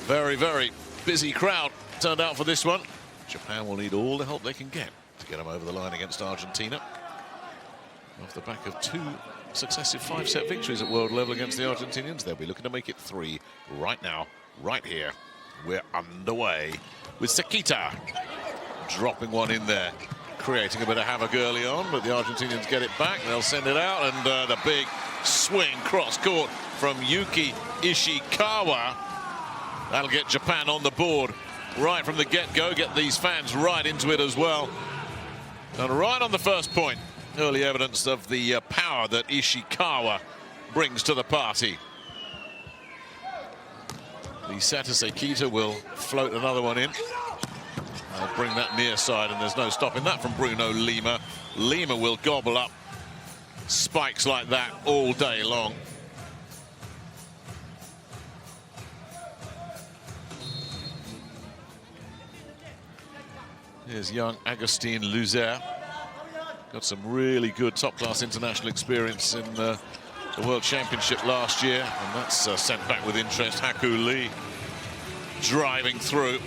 Very, very busy crowd turned out for this one. Japan will need all the help they can get to get them over the line against Argentina. Off the back of 2 successive 5-set victories at world level against the Argentinians, they'll be looking to make it 3 right now, right here. We're underway with Sekita dropping one in there, creating a bit of havoc early on, but the Argentinians get it back. They'll send it out, and the big swing cross court from Yuki Ishikawa. That'll get Japan on the board right from the get-go, get these fans right into it as well. And right on the first point, early evidence of the power that Ishikawa brings to the party. The setter Sekita will float another one in. I'll bring that near side, and there's no stopping that from Bruno Lima. Lima will gobble up spikes like that all day long. Here's young Agustin Luzer. Got some really good top-class international experience in the World Championship last year, and that's sent back with interest. Haku Lee driving through.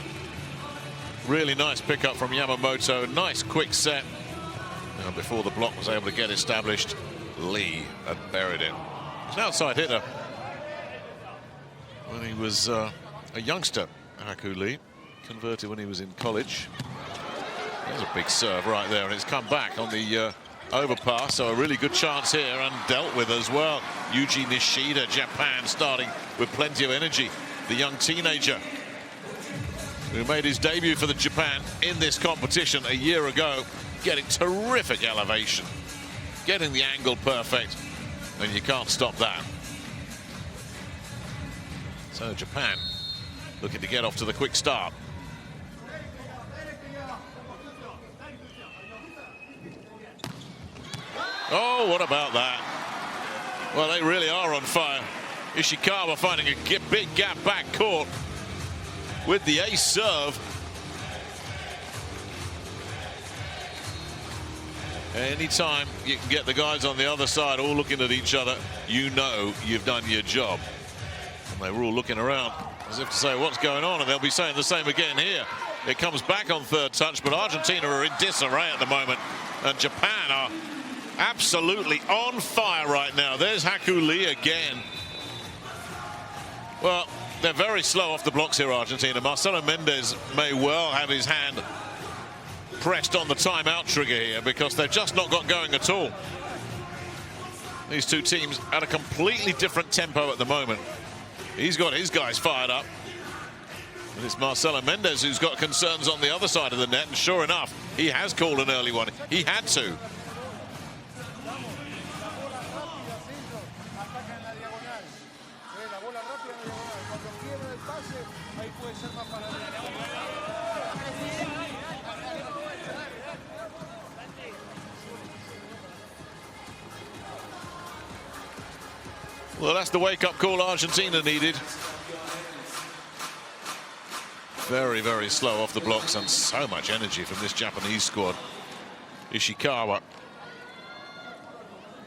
Really nice pickup from Yamamoto. Nice quick set. Now, before the block was able to get established, Lee had buried it. He's an outside hitter when he was a youngster. Haku Lee converted when he was in college. There's a big serve right there, and it's come back on the overpass, so a really good chance here, and dealt with as well. Yuji Nishida, Japan, starting with plenty of energy. The young teenager who made his debut for the Japan in this competition a year ago, getting terrific elevation, getting the angle perfect, and you can't stop that. So Japan looking to get off to the quick start. Oh, what about that? Well, they really are on fire. Ishikawa finding a big gap back court with the ace serve. Anytime you can get the guys on the other side all looking at each other, you know you've done your job. And they were all looking around as if to say, what's going on? And they'll be saying the same again here. It comes back on third touch, but Argentina are in disarray at the moment, and Japan are absolutely on fire right now. There's Haku Lee again. Well, they're very slow off the blocks here, Argentina. Marcelo Mendez may well have his hand pressed on the timeout trigger here, because they've just not got going at all. These two teams at a completely different tempo at the moment. He's got his guys fired up. And it's Marcelo Mendez who's got concerns on the other side of the net, and sure enough, he has called an early one. He had to. Well, that's the wake-up call Argentina needed. Very, very slow off the blocks, and so much energy from this Japanese squad. Ishikawa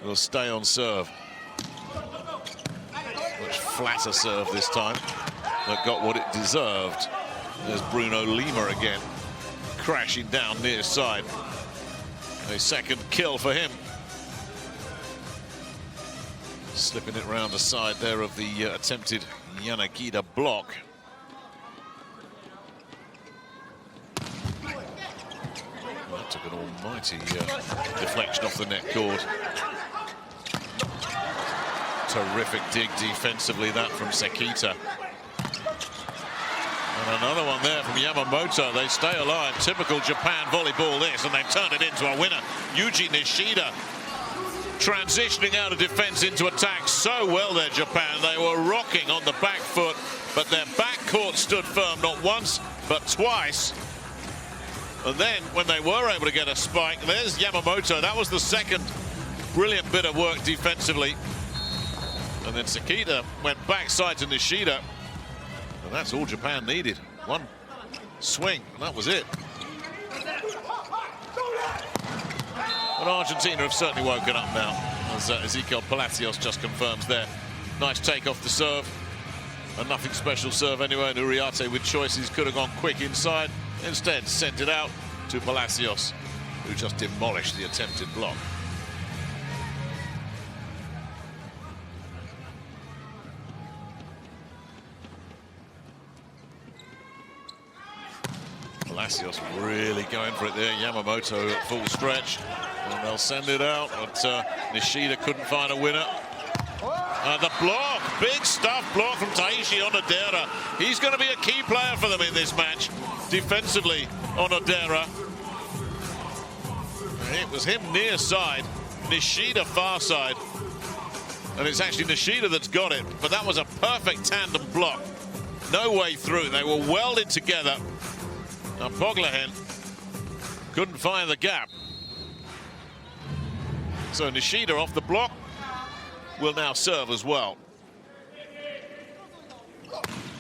will stay on serve. Much flatter serve this time. That got what it deserved. There's Bruno Lima again, crashing down near side. A second kill for him. Slipping it round the side there of the attempted Yanagida block. That took an almighty deflection off the net cord. Terrific dig defensively, that from Sekita. And another one there from Yamamoto. They stay alive. Typical Japan volleyball this, and they've turned it into a winner. Yuji Nishida transitioning out of defense into attack so well there, Japan. They were rocking on the back foot, but their backcourt stood firm not once, but twice. And then when they were able to get a spike, there's Yamamoto. That was the second brilliant bit of work defensively. And then Sekita went backside to Nishida. And that's all Japan needed. One swing, and that was it. But Argentina have certainly woken up now, as Ezequiel Palacios just confirms there. Nice take off the serve. A nothing special serve anyway, and Uriarte with choices could have gone quick inside. Instead, sent it out to Palacios, who just demolished the attempted block. Palacios really going for it there. Yamamoto at full stretch, and they'll send it out, but Nishida couldn't find a winner. The block, big stuff block from Taishi Onodera. He's going to be a key player for them in this match. Defensively, Onodera. It was him near side, Nishida far side. And it's actually Nishida that's got it, but that was a perfect tandem block. No way through, they were welded together. Now Poglahen couldn't find the gap. So Nishida off the block will now serve as well.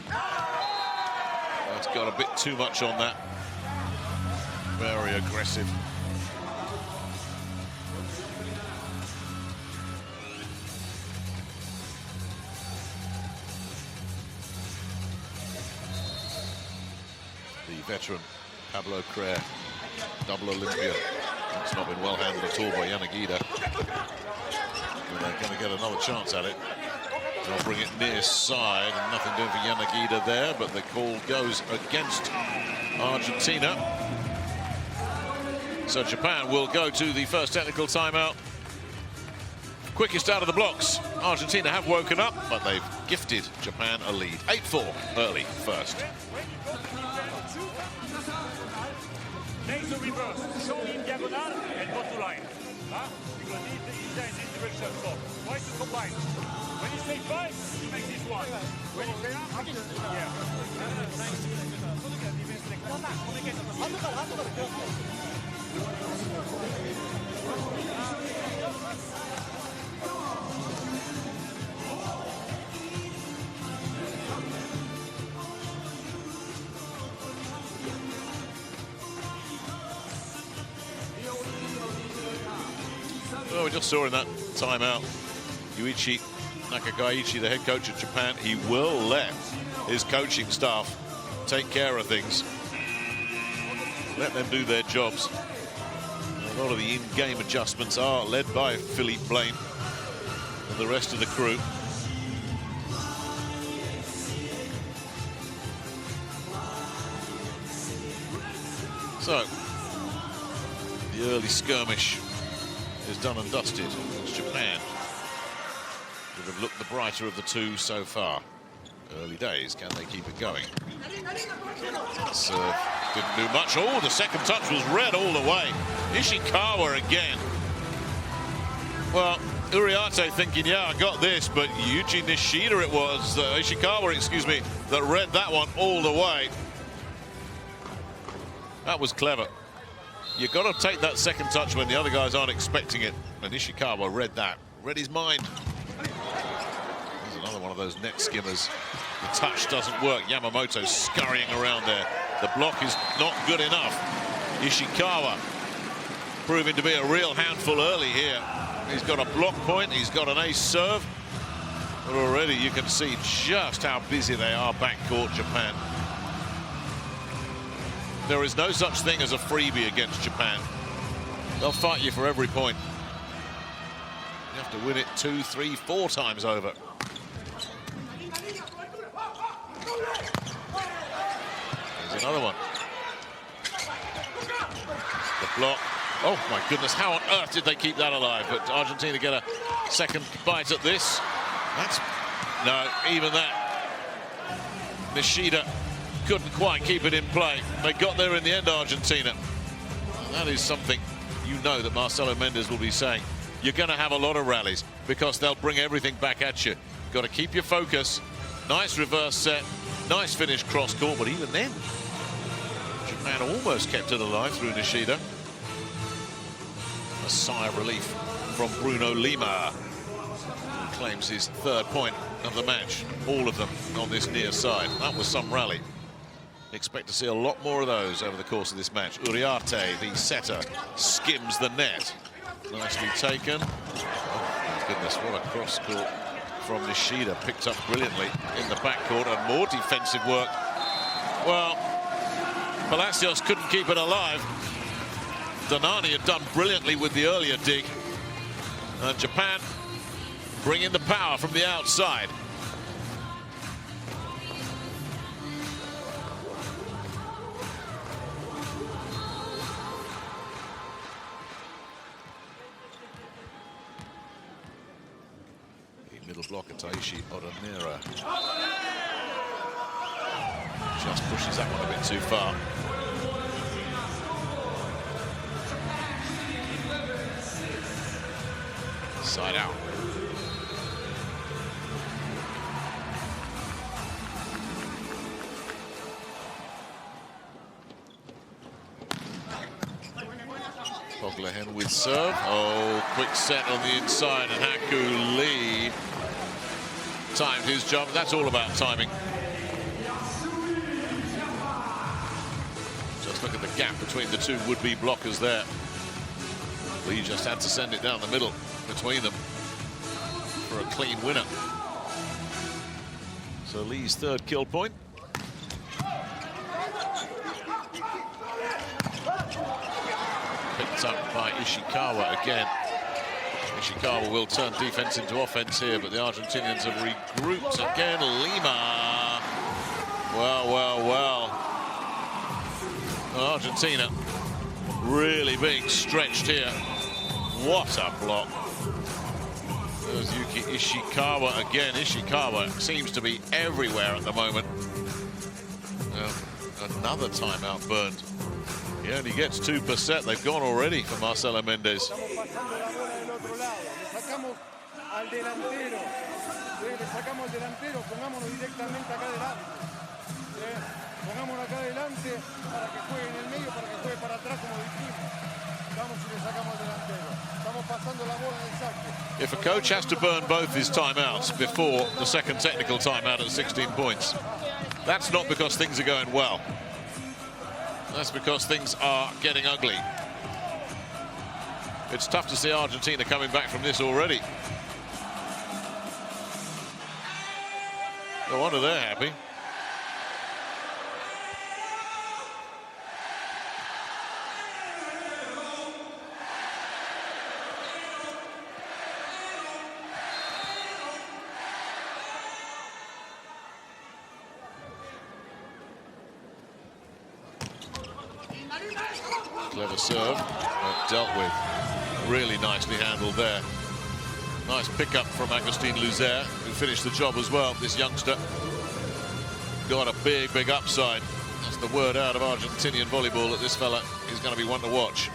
That's got a bit too much on that. Very aggressive. The veteran Pablo Crer, double Olympian. It's not been well handled at all by Yanagida. They're going to get another chance at it. They'll bring it near side, and nothing doing for Yanagida there, but the call goes against Argentina. So Japan will go to the first technical timeout. Quickest out of the blocks. Argentina have woken up, but they've gifted Japan a lead. 8-4 early first. Make the reverse, show him diagonal and go to line. Because he's there in this direction, so try to combine. When you say 5, you make this one. When you say Well, we just saw in that timeout, Yuichi Nakagaichi, the head coach of Japan, he will let his coaching staff take care of things. Let them do their jobs. A lot of the in-game adjustments are led by Philippe Blaine and the rest of the crew. So, the early skirmish is done and dusted. It's Japan that have looked the brighter of the two so far. Early days, can they keep it going? Didn't do much. Oh, the second touch was read all the way. Ishikawa again. Well, Uriarte thinking, yeah, I got this, but Yuji Nishida it was, Ishikawa, excuse me, that read that one all the way. That was clever. You've got to take that second touch when the other guys aren't expecting it. And Ishikawa read that, read his mind. There's another one of those net skimmers. The touch doesn't work. Yamamoto scurrying around there. The block is not good enough. Ishikawa proving to be a real handful early here. He's got a block point, he's got an ace serve. But already you can see just how busy they are backcourt, Japan. There is no such thing as a freebie against Japan. They'll fight you for every point. You have to win it 2, 3, 4 times over. There's another one. The block. Oh my goodness, how on earth did they keep that alive? But Argentina get a second bite at this. That's, no, even that. Nishida couldn't quite keep it in play. They got there in the end, Argentina. That is something you know that Marcelo Mendes will be saying. You're going to have a lot of rallies because they'll bring everything back at you. Got to keep your focus. Nice reverse set, nice finish cross court, but even then, Japan almost kept it alive through Nishida. A sigh of relief from Bruno Lima, who claims his third point of the match. All of them on this near side. That was some rally. Expect to see a lot more of those over the course of this match. Uriarte, the setter, skims the net. Nicely taken. Oh, my goodness, what a cross-court from Nishida, picked up brilliantly in the backcourt, and more defensive work. Well, Palacios couldn't keep it alive. Donani had done brilliantly with the earlier dig. And Japan bring in the power from the outside. The middle blocker, Taishi Oronera, just pushes that one a bit too far. Side out. Boglahen with serve. Oh, quick set on the inside, and Haku Lee timed his job. That's all about timing. Just look at the gap between the two would-be blockers there. Lee just had to send it down the middle between them for a clean winner. So Lee's third kill point. Picked up by Ishikawa again. Ishikawa will turn defense into offense here, but the Argentinians have regrouped again. Lima. Well. Argentina really being stretched here. What a block. There's Yuki Ishikawa again. Ishikawa seems to be everywhere at the moment. Another timeout burned. He only gets 2%. They've gone already for Marcelo Méndez. If a coach has to burn both his timeouts before the second technical timeout at 16 points, that's not because things are going well. That's because things are getting ugly. It's tough to see Argentina coming back from this already. No wonder they're happy. Clever serve, but dealt with. Really nicely handled there. Nice pickup from Agustin Luzer, who finished the job as well. This youngster got a big upside. That's the word out of Argentinian volleyball, that this fella is going to be one to watch.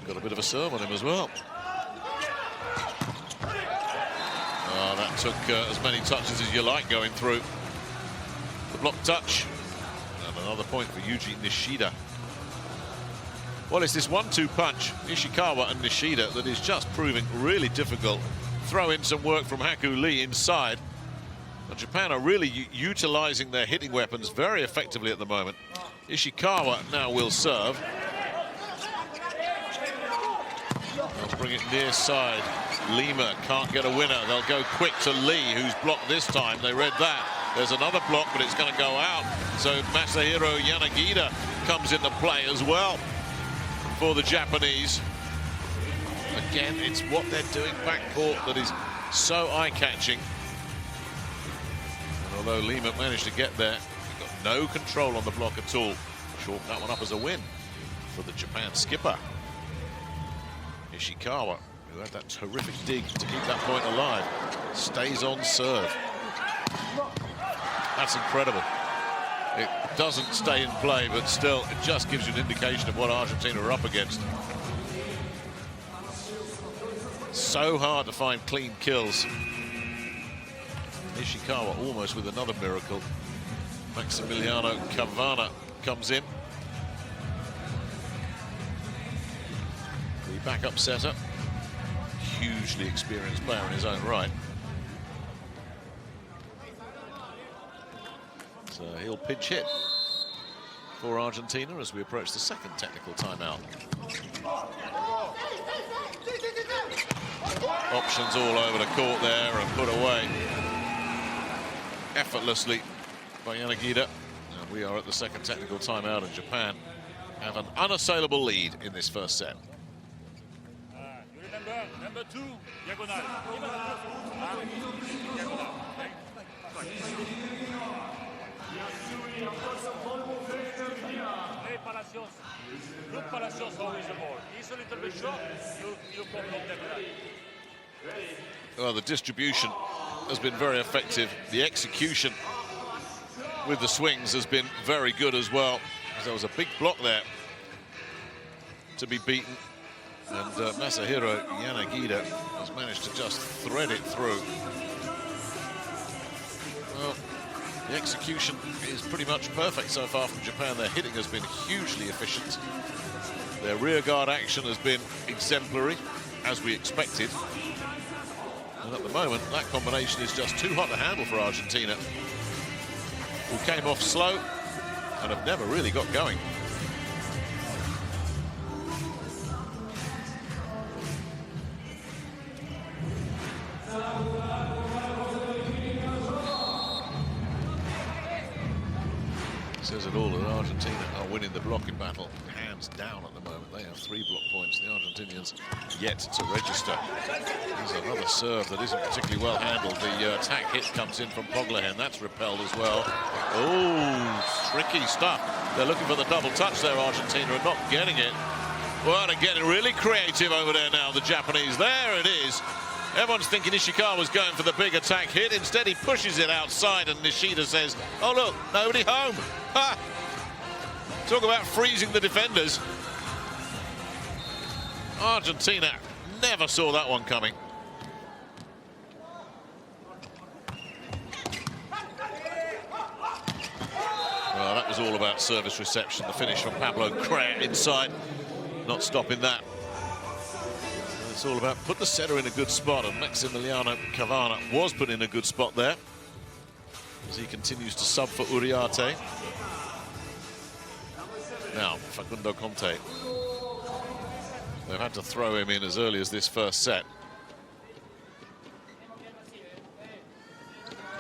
Got a bit of a serve on him as well. Oh, that took as many touches as you like going through. The block touch. And another point for Yuji Nishida. Well, it's this 1-2 punch, Ishikawa and Nishida, that is just proving really difficult. Throw in some work from Haku Lee inside. But Japan are really utilizing their hitting weapons very effectively at the moment. Ishikawa now will serve. They'll bring it near side. Lima can't get a winner. They'll go quick to Lee, who's blocked this time. They read that. There's another block, but it's going to go out. So Masahiro Yanagida comes into play as well for the Japanese. Again, it's what they're doing backcourt that is so eye-catching. And although Lima managed to get there, he got no control on the block at all. Chalked that one up as a win for the Japan skipper. Ishikawa, who had that terrific dig to keep that point alive, stays on serve. That's incredible. It doesn't stay in play, but still, it just gives you an indication of what Argentina are up against. So hard to find clean kills. Ishikawa almost with another miracle. Maximiliano Cavana comes in. The backup setter. Hugely experienced player in his own right. So he'll pinch hit for Argentina as we approach the second technical timeout. Options all over the court there and put away effortlessly by Yanagida. And we are at the second technical timeout, and Japan have an unassailable lead in this first set. You remember number 2, diagonal. Diagonal. Play Palacios. Look Palacios always the ball. He's a little bit short. You come on diagonal. Well, the distribution has been very effective. The execution with the swings has been very good as well. There was a big block there to be beaten, and Masahiro Yanagida has managed to just thread it through. Well, the execution is pretty much perfect so far from Japan. Their hitting has been hugely efficient. Their rear guard action has been exemplary, as we expected. And at the moment, that combination is just too hot to handle for Argentina, who came off slow and have never really got going. Says it all that Argentina are winning the blocking battle hands down at the moment. They have 3 block points. The Argentinians yet to register. There's another serve that isn't particularly well handled. The attack hit comes in from Poglahen. That's repelled as well. Oh, tricky stuff. They're looking for the double touch there, Argentina, and not getting it. Well, they're getting really creative over there now, the Japanese. There it is. Everyone's thinking Ishikawa's going for the big attack hit. Instead, he pushes it outside, and Nishida says, oh, look, nobody home. Ha! Talk about freezing the defenders. Argentina never saw that one coming. Well, that was all about service reception. The finish from Pablo Crea inside, not stopping that. It's all about put the setter in a good spot, and Maximiliano Cavana was put in a good spot there as he continues to sub for Uriarte. Now, Facundo Conte. They've had to throw him in as early as this first set.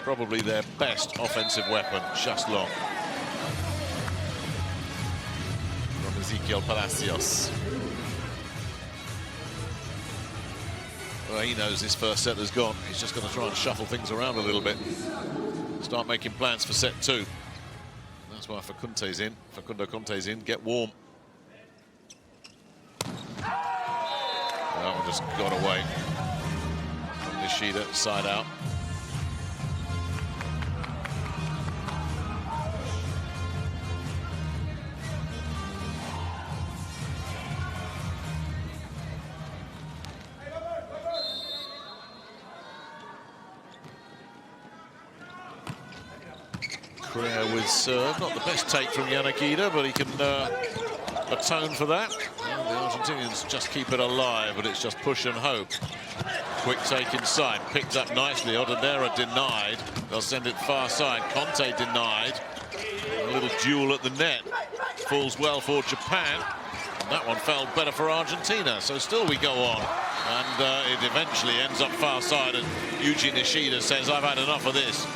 Probably their best offensive weapon, just long. From Ezequiel Palacios. Well, he knows this first set has gone. He's just going to try and shuffle things around a little bit. Start making plans for set 2. That's why Facundo Conte's in. Get warm. That one just got away from Nishida, side out. Crea with serve, not the best take from Yanagida, but he can atone for that. And the Argentinians just keep it alive, but it's just push and hope. Quick take inside, picked up nicely. Odadera denied. They'll send it far side. Conte denied. A little duel at the net. Falls well for Japan. And that one fell better for Argentina. So still we go on. And it eventually ends up far side. And Yuji Nishida says, I've had enough of this.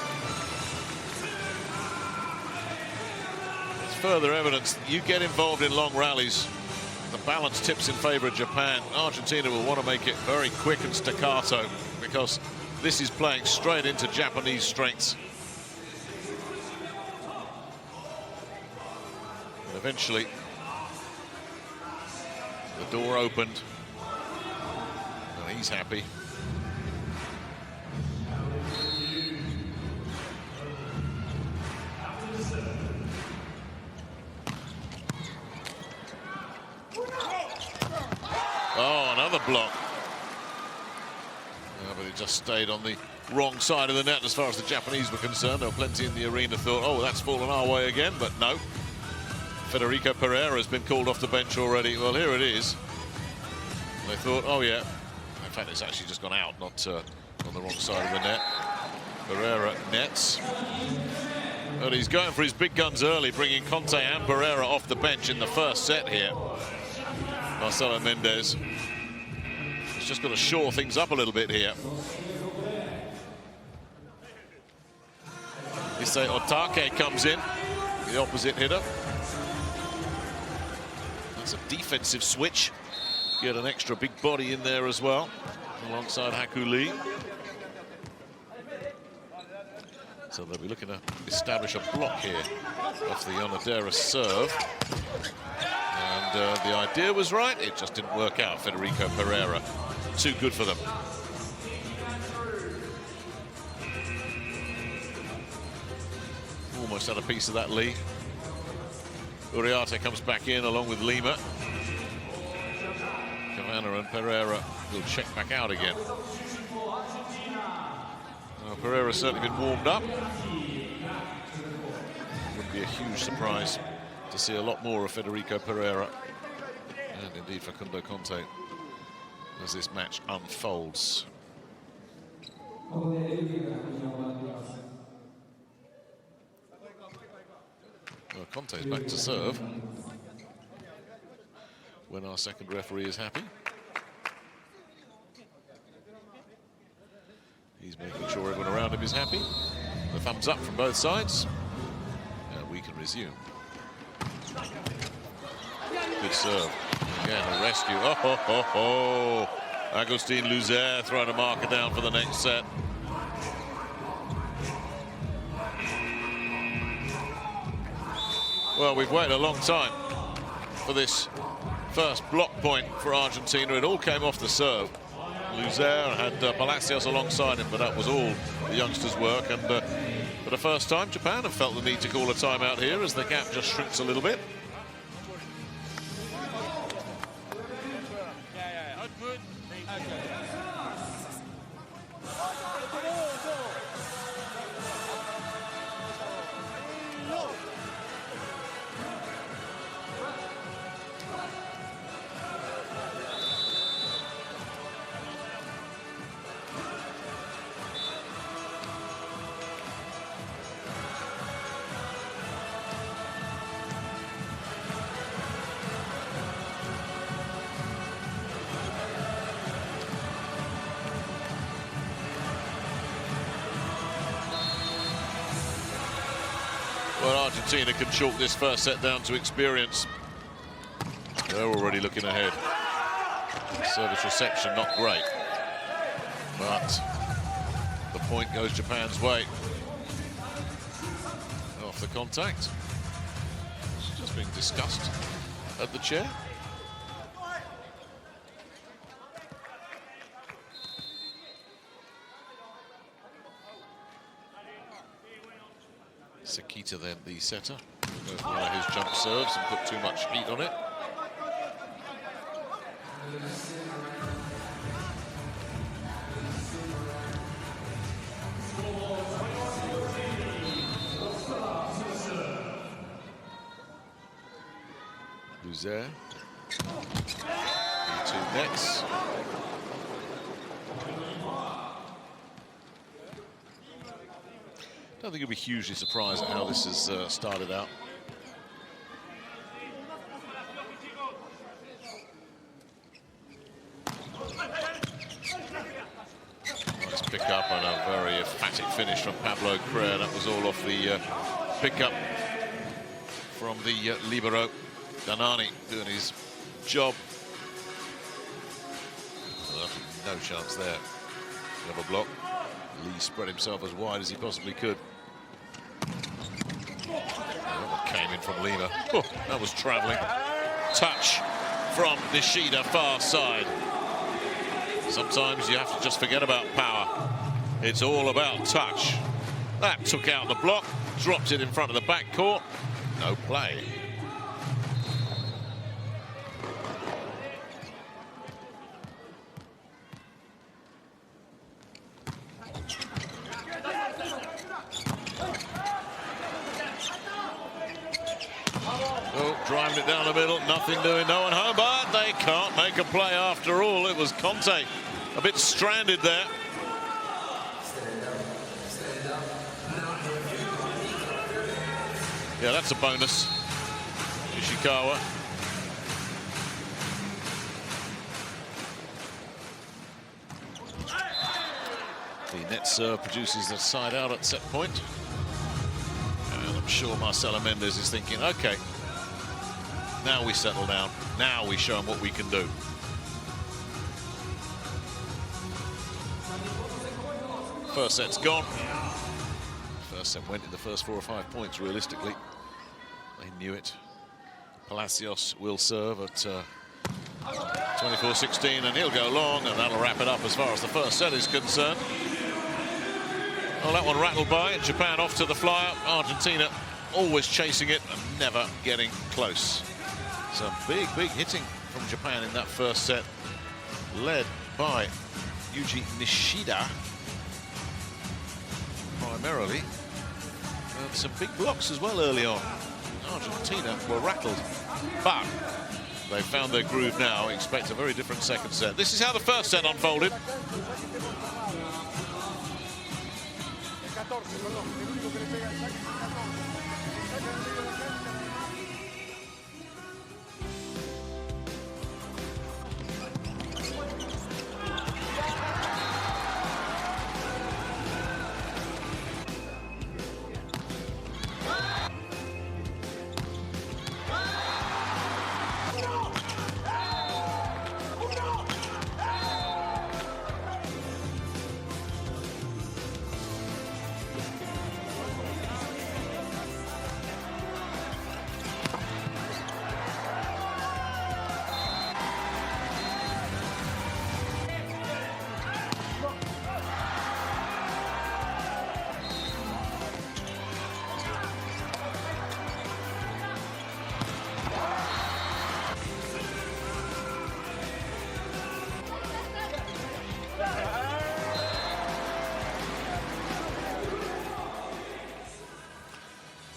Further evidence that you get involved in long rallies, the balance tips in favor of Japan. Argentina will want to make it very quick and staccato because this is playing straight into Japanese strengths. And eventually, the door opened, and he's happy. Oh, another block. But it just stayed on the wrong side of the net as far as the Japanese were concerned. There were plenty in the arena thought, oh, that's fallen our way again, but no. Federico Pereira has been called off the bench already. Well, here it is. They thought, oh, yeah. In fact, it's actually just gone out, not on the wrong side of the net. Pereira nets. But he's going for his big guns early, bringing Conte and Pereira off the bench in the first set here. Marcelo Mendez He's just got to shore things up a little bit here. Issei Otake comes in, the opposite hitter. That's a defensive switch. Get an extra big body in there as well, alongside Haku Lee. So they'll be looking to establish a block here off the Onodera serve. And the idea was right, it just didn't work out. Federico Pereira, too good for them. Almost had a piece of that lead. Uriarte comes back in along with Lima. Cavana and Pereira will check back out again. Well, Pereira's certainly been warmed up. Wouldn't be a huge surprise to see a lot more of Federico Pereira. And indeed Facundo Conte as this match unfolds. Well, Conte's back to serve when our second referee is happy. He's making sure everyone around him is happy. The thumbs up from both sides. And we can resume. Good serve. Again, a rescue. Oh, ho, ho, ho. Agustin Luzer throwing a marker down for the next set. Well, we've waited a long time for this first block point for Argentina. It all came off the serve. Luzer had Palacios alongside him, but that was all the youngsters' work. And for the first time, Japan have felt the need to call a timeout here as the gap just shrinks a little bit. Well, Argentina can chalk this first set down to experience. They're already looking ahead. Service reception, not great. But the point goes Japan's way. Off the contact. It's just being discussed at the chair. Sekita then the setter. Goes for one of his jump serves and put too much heat on it. Luzer. The two nets. I don't think you'll be hugely surprised at how this has started out. Nice pick up and a very emphatic finish from Pablo Crea. That was all off the pickup from the libero. Danani doing his job. No chance there. Another block. Lee spread himself as wide as he possibly could. That one came in from Lima. Oh, that was travelling. Touch from Nishida, far side. Sometimes you have to just forget about power. It's all about touch. That took out the block, dropped it in front of the backcourt. No play. Driving it down the middle, nothing doing, no one home, but they can't make a play after all. It was Conte a bit stranded there. Yeah, that's a bonus. Ishikawa. The net serve produces the side out at set point. And I'm sure Marcelo Mendes is thinking, okay, now we settle down. Now we show them what we can do. First set's gone. First set went in the first 4 or 5 points, realistically. They knew it. Palacios will serve at 24-16, and he'll go long, and that'll wrap it up as far as the first set is concerned. Well, that one rattled by, and Japan off to the flyer. Argentina always chasing it and never getting close. Some big hitting from Japan in that first set, led by Yuji Nishida primarily, and some big blocks as well early on. Argentina were rattled, but they found their groove now. Expect a very different second set. This is how the first set unfolded.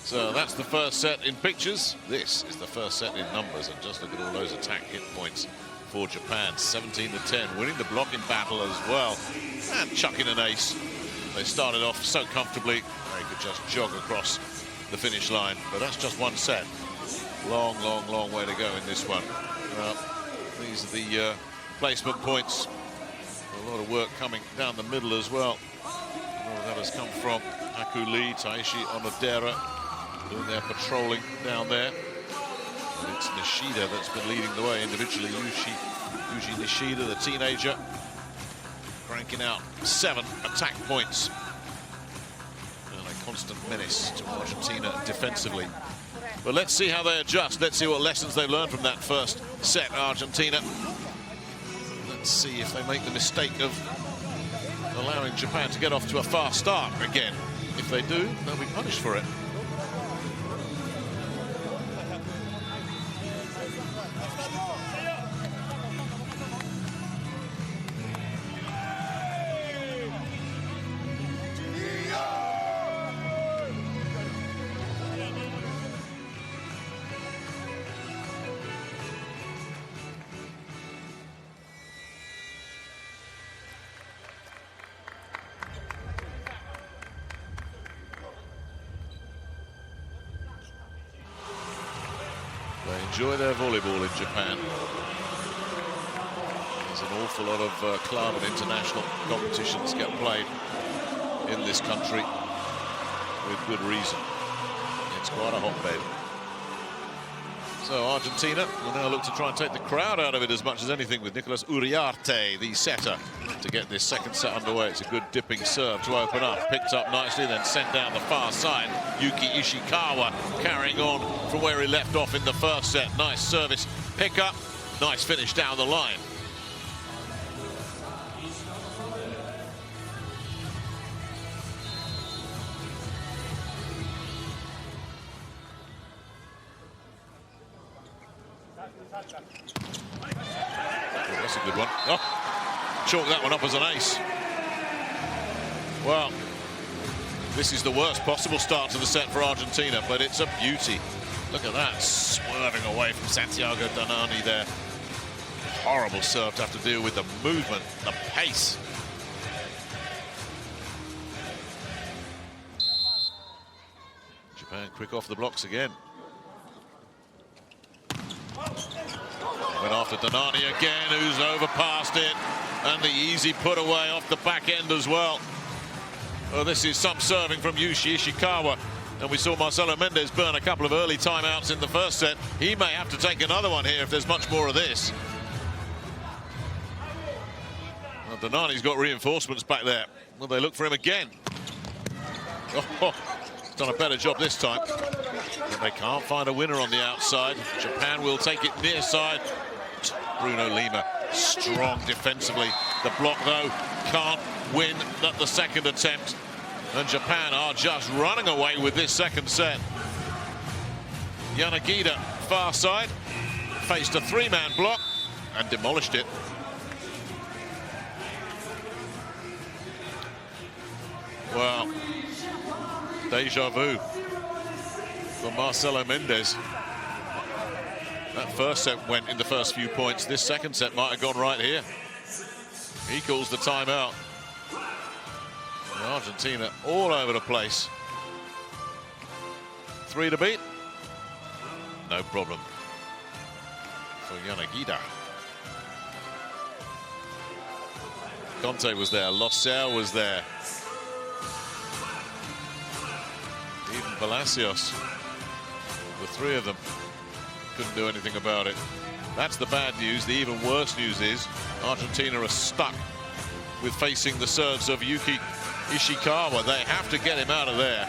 So that's the first set in pictures. This is the first set in numbers, and just look at all those attack hit points for Japan. 17-10, winning the blocking battle as well, and chucking an ace. They started off so comfortably, they could just jog across the finish line, but that's just one set. Long way to go in this one. These are the placement points. A lot of work coming down the middle as well. All of that has come from Aku Lee, Taishi Onodera, doing their patrolling down there. And it's Nishida that's been leading the way individually. Yuji Nishida, the teenager, cranking out 7 attack points. And a constant menace to Argentina defensively. But let's see how they adjust. Let's see what lessons they've learned from that first set, Argentina. Let's see if they make the mistake of allowing Japan to get off to a fast start again. If they do, they'll be punished for it. They enjoy their volleyball in Japan. There's an awful lot of club and international competitions get played in this country with good reason. It's quite a hotbed. So Argentina will now look to try and take the crowd out of it as much as anything, with Nicolas Uriarte, the setter, to get this second set underway. It's a good dipping serve to open up. Picked up nicely, then sent down the far side. Yuki Ishikawa carrying on from where he left off in the first set. Nice service pick up, nice finish down the line. Oh, that's a good one. Oh, chalk that one up as an ace. Well, this is the worst possible start to the set for Argentina, but it's a beauty. Look at that, swerving away from Santiago Danani there. Horrible serve to have to deal with, the movement, the pace. Japan quick off the blocks again. Went after Danani again, who's overpassed it. And the easy put away off the back end as well. Well, this is some serving from Yushi Ishikawa. And we saw Marcelo Mendes burn a couple of early timeouts in the first set. He may have to take another one here if there's much more of this. Well, Donani's got reinforcements back there. Will they look for him again? Oh, he's done a better job this time. But they can't find a winner on the outside. Japan will take it near side. Bruno Lima, strong defensively. The block, though, can't win at the second attempt. And Japan are just running away with this second set. Yanagida, far side, faced a three-man block and demolished it. Wow. Deja vu for Marcelo Mendes. That first set went in the first few points. This second set might have gone right here. He calls the timeout. Argentina all over the place. 3 to beat. No problem for Yanagida. Conte was there. Loser was there. Even Palacios. The three of them couldn't do anything about it. That's the bad news. The even worse news is Argentina are stuck with facing the serves of Yuki Ishikawa. They have to get him out of there.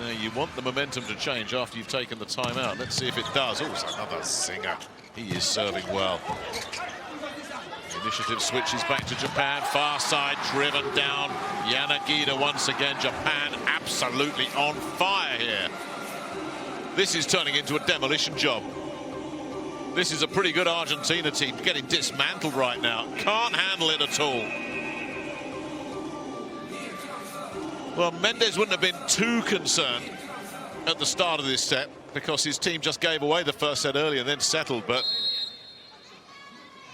Now, you want the momentum to change after you've taken the timeout. Let's see if it does. Oh, it's another zinger. He is serving well. The initiative switches back to Japan. Far side driven down. Yanagida once again. Japan absolutely on fire here. This is turning into a demolition job. This is a pretty good Argentina team getting dismantled right now. Can't handle it at all. Well, Mendes wouldn't have been too concerned at the start of this set because his team just gave away the first set earlier and then settled. But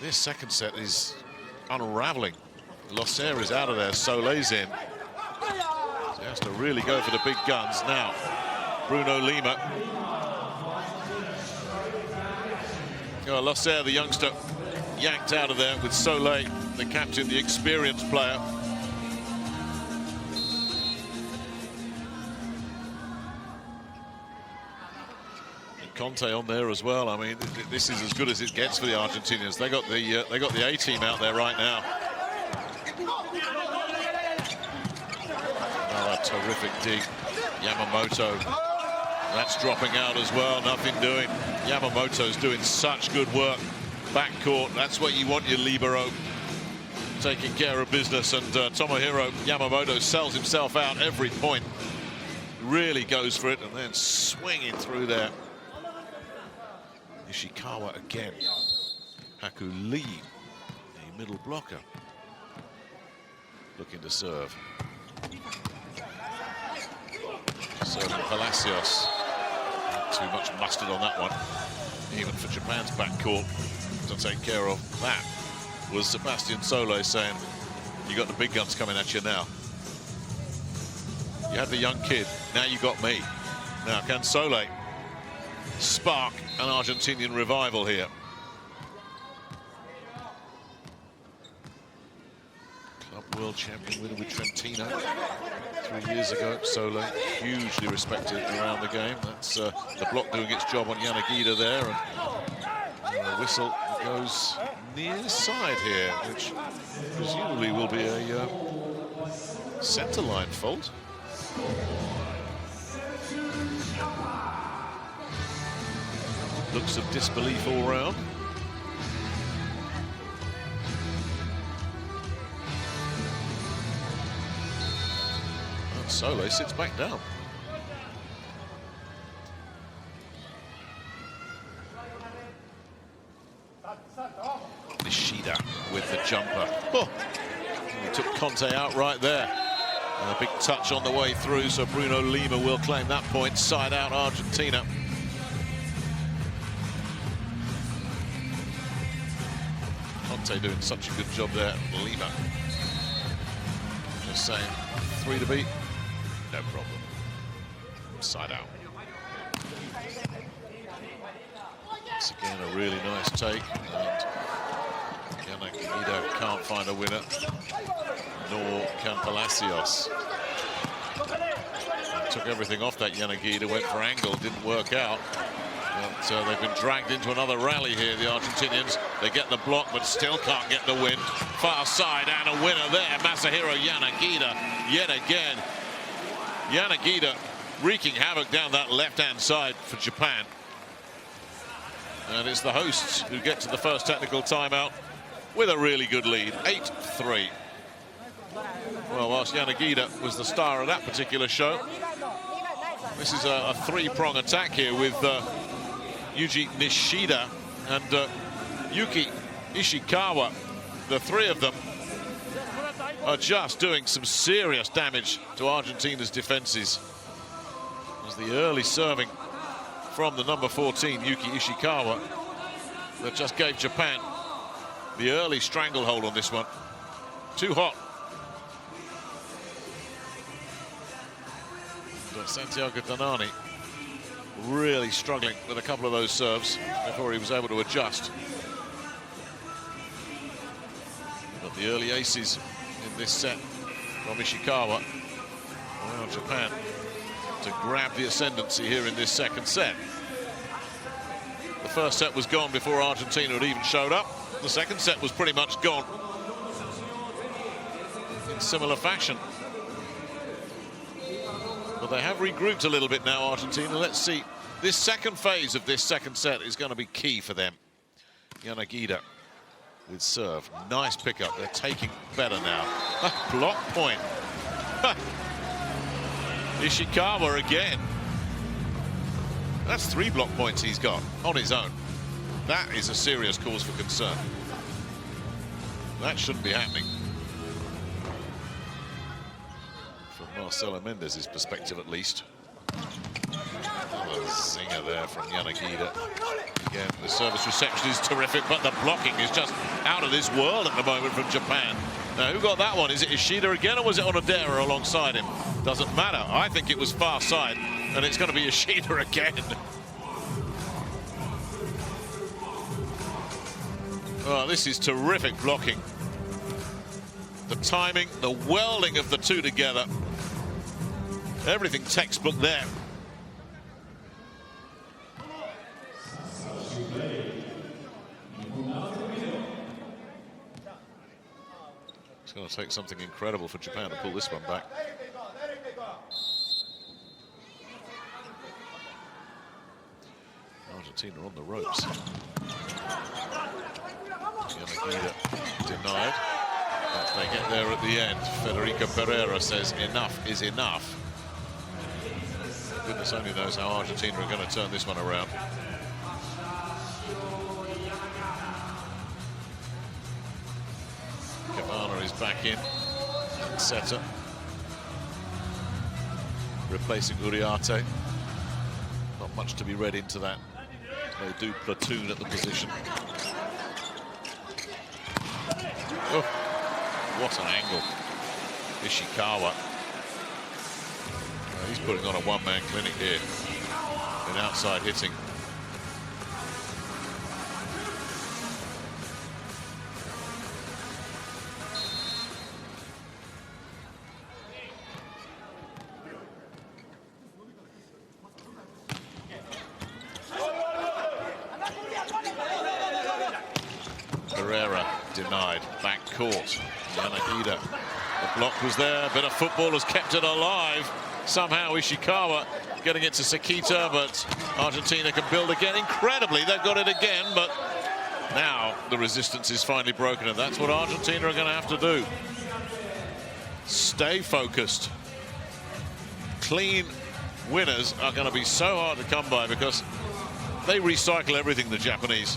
this second set is unraveling. Loser is out of there. Solei's in. So he has to really go for the big guns now. Bruno Lima. Oh, Loser, the youngster, yanked out of there with Solei, the captain, the experienced player. Conte on there as well. I mean, this is as good as it gets for the Argentinians. They got the A team out there right now. Oh, a terrific dig. Yamamoto. That's dropping out as well. Nothing doing. Yamamoto's doing such good work. Backcourt. That's what you want your libero. Taking care of business. And Tomohiro Yamamoto sells himself out every point. Really goes for it and then swinging through there. Ishikawa again. Haku Lee, the middle blocker, looking to serve. Serving Palacios. Not too much mustard on that one, even for Japan's backcourt to take care of. That was Sebastian Solé saying, you got the big guns coming at you now. You had the young kid, now you got me. Now can Solé spark an Argentinian revival here? Club world champion winner with Trentino 3 years ago. Solé, hugely respected around the game. That's the block doing its job on Yanagida there. And a whistle goes near side here, which presumably will be a centre line fault. Looks of disbelief all round. And Solé sits back down. Nishida with the jumper. Oh, he took Conte out right there. And a big touch on the way through, so Bruno Lima will claim that point. Side out Argentina. Conte doing such a good job there. Lima. Just saying, 3 to beat. No problem. Side out. Once again, a really nice take. And Yanagida can't find a winner, nor can Palacios. Took everything off that Yanagida, went for angle, didn't work out. But they've been dragged into another rally here, the Argentinians. They get the block, but still can't get the win. Far side and a winner there, Masahiro Yanagida, yet again. Yanagida wreaking havoc down that left-hand side for Japan. And it's the hosts who get to the first technical timeout with a really good lead, 8-3. Well, whilst Yanagida was the star of that particular show, this is a three-prong attack here with Yuji Nishida and Yuki Ishikawa. The three of them are just doing some serious damage to Argentina's defenses. As the early serving from the number 14, Yuki Ishikawa, that just gave Japan the early stranglehold on this one. Too hot. But Santiago Danani really struggling with a couple of those serves before he was able to adjust. But the early aces in this set from Ishikawa allow Japan to grab the ascendancy here in this second set. The first set was gone before Argentina had even showed up. The second set was pretty much gone in similar fashion. But they have regrouped a little bit now, Argentina. Let's see. This second phase of this second set is going to be key for them. Yanagida with serve. Nice pickup. They're taking better now. Block point. Ishikawa again. That's 3 block points he's got on his own. That is a serious cause for concern. That shouldn't be happening. From Marcelo Mendez's perspective, at least. Another zinger there from Yanagida. Again, the service reception is terrific, but the blocking is just out of this world at the moment from Japan. Now, who got that one? Is it Ishida again, or was it Onodera alongside him? Doesn't matter. I think it was far side, and it's going to be Ishida again. Oh, this is terrific blocking. The timing, the welding of the two together. Everything textbook there. It's going to take something incredible for Japan to pull this one back. Argentina on the ropes. Yanagida denied. But they get there at the end. Federico Pereira says enough is enough. Goodness only knows how Argentina are going to turn this one around. Cavana is back in. Setter replacing Uriarte. Not much to be read into that. They do platoon at the position. Oh, what an angle. Ishikawa. He's putting on a one-man clinic here in outside hitting. Pereira denied, back court. Yanagida. The block was there, a bit of football has kept it alive. Somehow Ishikawa getting it to Sekita, but Argentina can build again. Incredibly, they've got it again, but now the resistance is finally broken, and that's what Argentina are going to have to do. Stay focused. Clean winners are going to be so hard to come by because they recycle everything, the Japanese.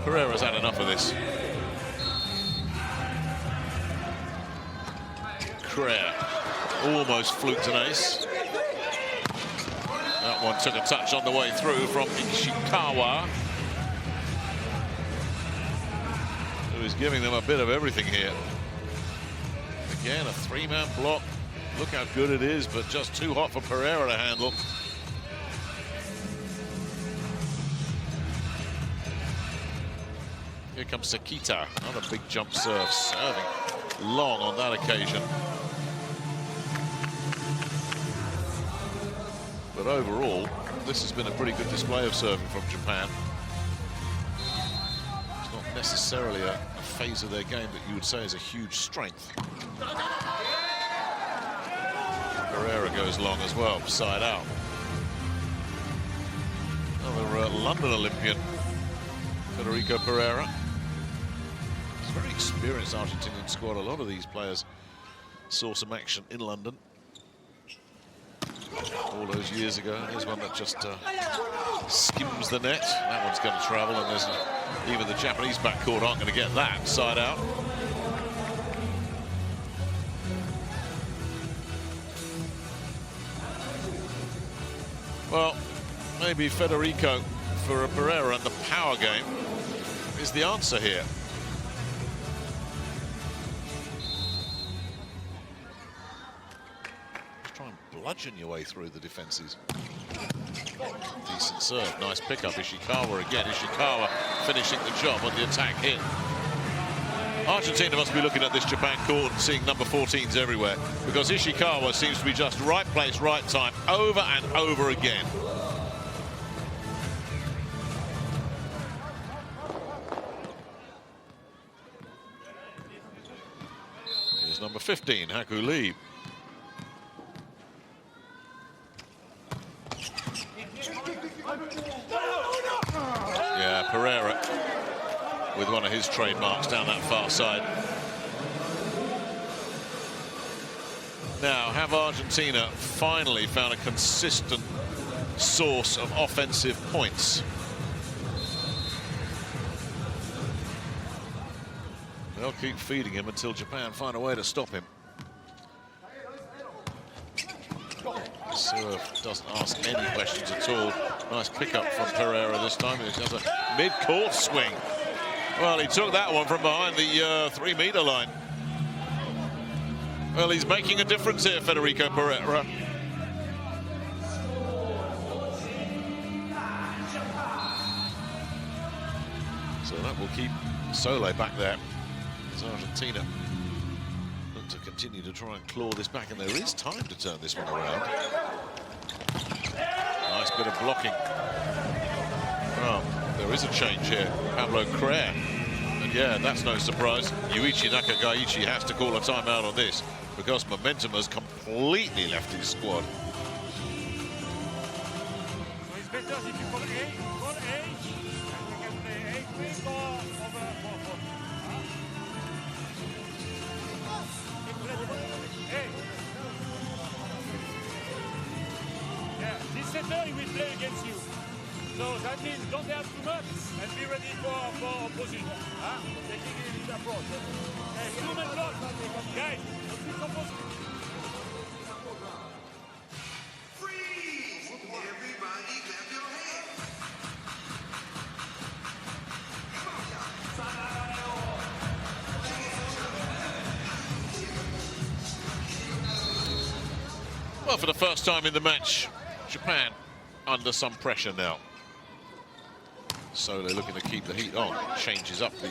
Pereira's had enough of this. Crea almost fluked an ace. That one took a touch on the way through from Ishikawa, who is giving them a bit of everything here. Again, a 3-man block. Look how good it is, but just too hot for Pereira to handle. Here comes Sekita, another big jump serve, serving long on that occasion. But overall, this has been a pretty good display of serving from Japan. It's not necessarily a phase of their game that you would say is a huge strength. Pereira goes long as well, side out. Another London Olympian, Federico Pereira. It's a very experienced Argentinian squad. A lot of these players saw some action in London all those years ago. There's one that just skims the net. That one's going to travel, and there's even the Japanese backcourt aren't going to get that side out. Well, maybe Federico for Pereira and the power game is the answer here. Bludgeon your way through the defenses. Decent serve, nice pickup. Ishikawa again. Ishikawa finishing the job on the attack hit. Argentina must be looking at this Japan court and seeing number 14s everywhere, because Ishikawa seems to be just right place, right time, over and over again. Here's number 15, Haku Lee. Yeah, Pereira with one of his trademarks down that far side. Now, have Argentina finally found a consistent source of offensive points? They'll keep feeding him until Japan find a way to stop him. Serve doesn't ask any questions at all. Nice pickup from Pereira this time. He has a mid-court swing. Well, he took that one from behind the 3-meter line. Well, he's making a difference here, Federico Pereira. So that will keep Sole back there. As Argentina look to continue to try and claw this back, and there is time to turn this one around. Nice bit of blocking. Well, there is a change here. Pablo Crea. And yeah, that's no surprise. Yuichi Nakagaichi has to call a timeout on this because momentum has completely left his squad. So it's better if you call A, and we can play A quick or over 4-4. Yeah, this setter he will play against you. So that means don't have too much and be ready for opposition. Taking his approach. Hey, human block, guys. Freeze! Everybody clap your hands. Well, for the first time in the match, Japan under some pressure now. So they're looking to keep the heat on. Changes up the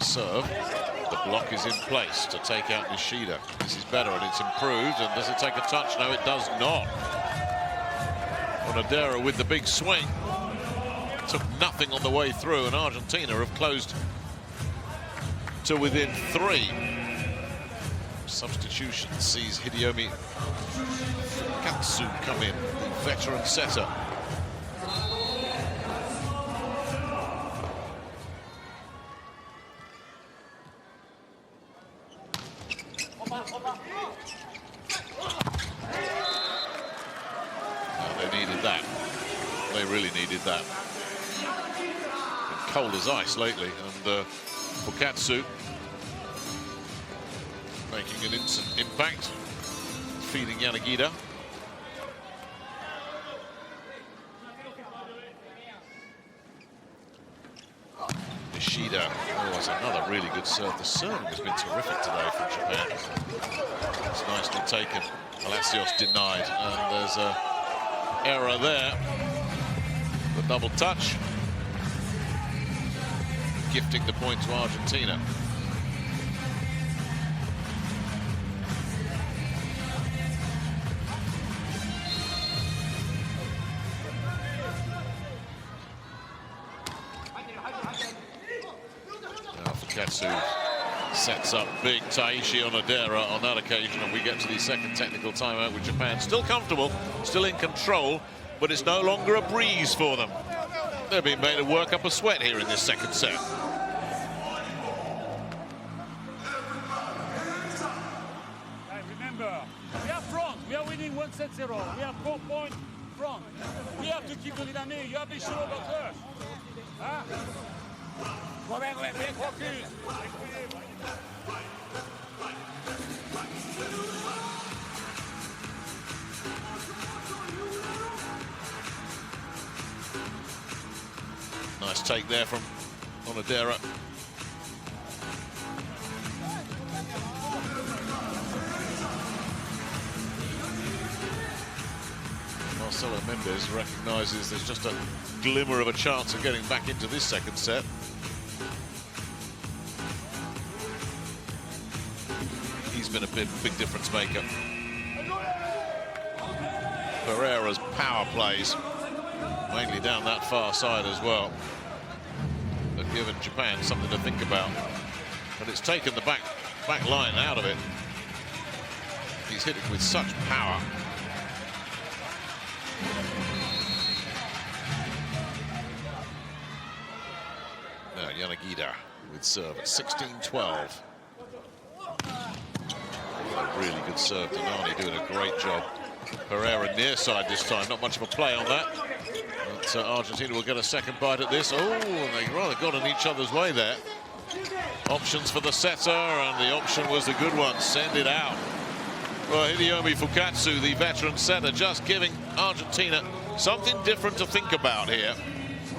serve. The block is in place to take out Nishida. This is better and it's improved. And does it take a touch? No, it does not. Onodera with the big swing. Took nothing on the way through, and Argentina have closed to within 3. Substitution sees Hideyomi Katsu come in, the veteran setter. They needed that. They really needed that. Been cold as ice lately, and Fukatsu making an instant impact, feeding Yanagida. Nishida, oh, it's another really good serve. The serving has been terrific today from Japan. It's nicely taken. Palacios denied, and there's an error there. The double touch, gifting the point to Argentina. Now Fukatsu sets up big Taishi Onodera on that occasion, and we get to the second technical timeout with Japan. Still comfortable, still in control, but it's no longer a breeze for them. They're being made to work up a sweat here in this second set. Remember, we are front. We are winning 1-0. We have 4 points front. We have to keep the dynamic. You have to show about us. Huh? Go back, focus. Nice take there from Onodera. Marcelo Mendes recognises there's just a glimmer of a chance of getting back into this second set. He's been a big difference maker. Pereira's power plays, mainly down that far side as well, have given Japan something to think about. But it's taken the back line out of it. He's hit it with such power. Now Yanagida with serve at 16-12. A really good serve. Denani doing a great job. Pereira near side this time. Not much of a play on that. But Argentina will get a second bite at this. Oh, they rather got in each other's way there. Options for the setter, and the option was the good one. Send it out. Well, Hideyumi Fukatsu, the veteran setter, just giving Argentina something different to think about here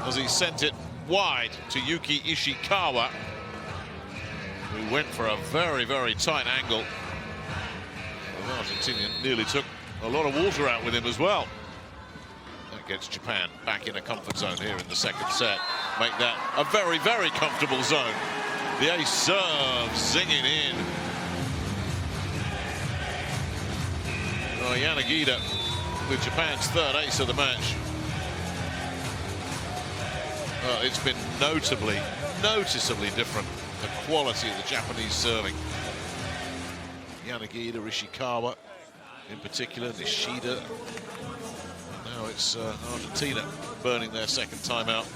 as he sent it wide to Yuki Ishikawa, who went for a very, very tight angle. The Argentinian nearly took a lot of water out with him as well. That gets Japan back in a comfort zone here in the second set. Make that a very, very comfortable zone. The ace serve zinging in. Yanagida with Japan's third ace of the match. Well, it's been noticeably different, the quality of the Japanese serving. Yanagida, Ishikawa in particular, Nishida. Now it's Argentina burning their second timeout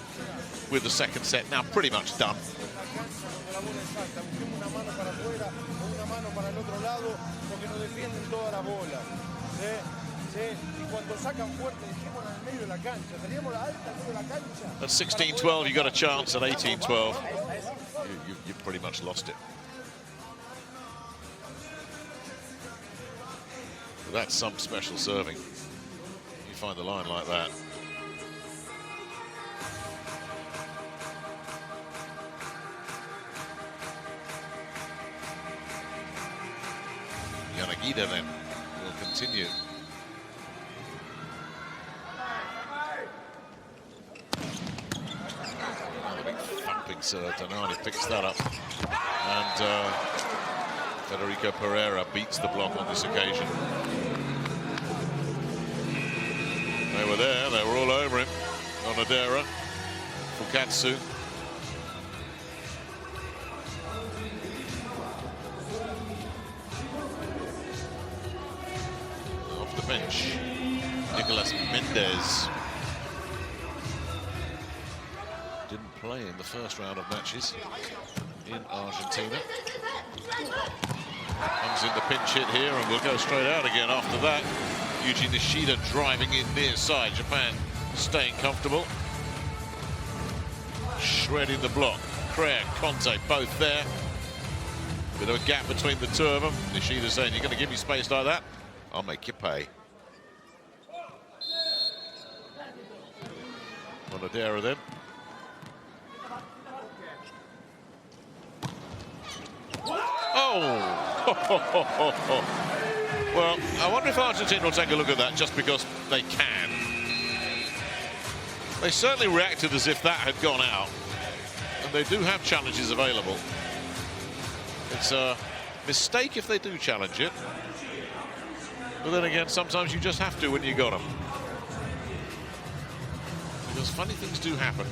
with the second set now pretty much done. At 16-12, you got a chance. At 18-12, you pretty much lost it. But that's some special serving. You find the line like that. Yanagida then will continue. Another big thumping serve. Denani picks that up. And Federico Pereira beats the block on this occasion. They were there, they were all over him. Onodera, Fukatsu. Off the bench, Nicolas Mendes. Didn't play in the first round of matches in Argentina. Comes in the pinch hit here and will go straight out again after that. Yuji Nishida driving in near side. Japan staying comfortable. Shredding the block. Craig, Conte, both there. Bit of a gap between the two of them. Nishida saying, you're going to give me space like that? I'll make you pay. Onodera then. Oh! Well, I wonder if Argentina will take a look at that just because they can. They certainly reacted as if that had gone out. And they do have challenges available. It's a mistake if they do challenge it. But then again, sometimes you just have to when you got them. Because funny things do happen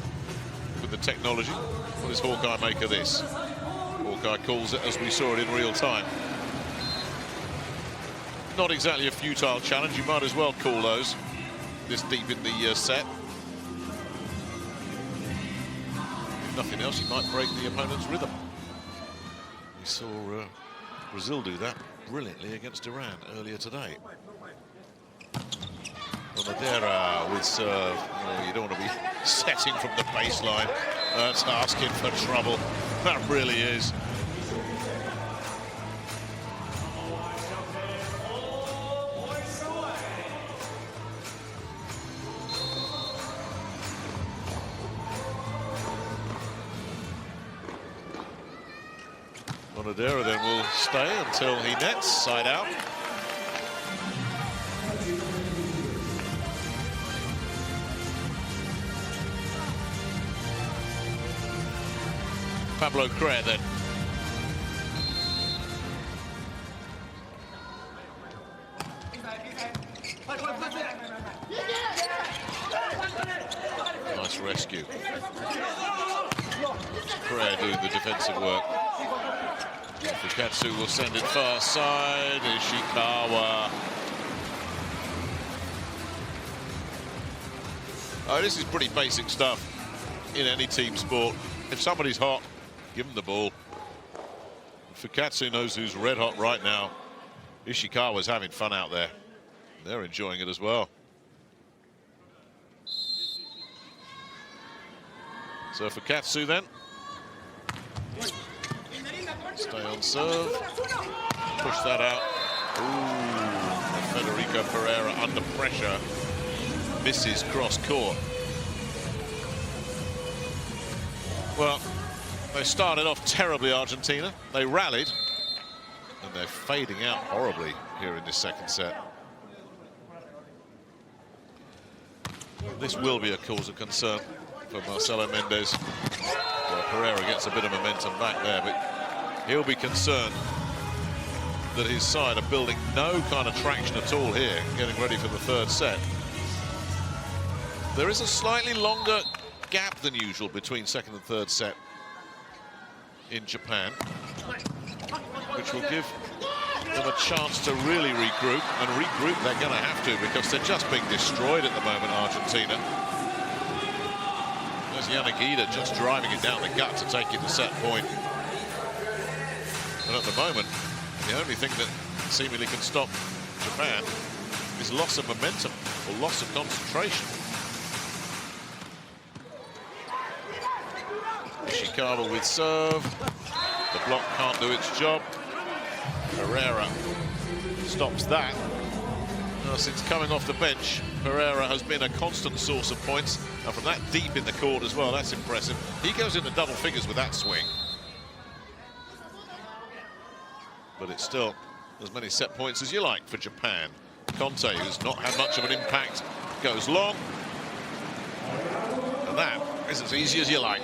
with the technology. What does Hawkeye make of this? Hawkeye calls it as we saw it in real time. Not exactly a futile challenge. You might as well call those this deep in the set. If nothing else, you might break the opponent's rhythm. We saw Brazil do that brilliantly against Iran earlier today. Madeira with serve. You don't want to be setting from the baseline. That's asking for trouble. That really is. Madeira then will stay until he nets, side out. Pablo Crea then. Nice rescue. Crea doing the defensive work. Fukatsu will send it far side. Ishikawa. Oh, this is pretty basic stuff in any team sport. If somebody's hot, give them the ball. Fukatsu knows who's red hot right now. Ishikawa's having fun out there. They're enjoying it as well. So Fukatsu then. Stay on serve. Push that out. Ooh, Federico Pereira under pressure. Misses cross court. Well, they started off terribly, Argentina. They rallied, and they're fading out horribly here in this second set. This will be a cause of concern for Marcelo Mendes. Well, Pereira gets a bit of momentum back there, but he'll be concerned that his side are building no kind of traction at all here, getting ready for the third set. There is a slightly longer gap than usual between second and third set in Japan, which will give them a chance to really regroup, and regroup they're going to have to because they're just being destroyed at the moment, Argentina. There's Yanagida just driving it down the gut to take it to set point. And at the moment, the only thing that seemingly can stop Japan is loss of momentum or loss of concentration. Ishikawa with serve. The block can't do its job. Pereira stops that. Since coming off the bench, Pereira has been a constant source of points. And from that deep in the court as well, that's impressive. He goes into double figures with that swing. But it's still as many set points as you like for Japan. Conte, who's not had much of an impact, goes long. And that is as easy as you like.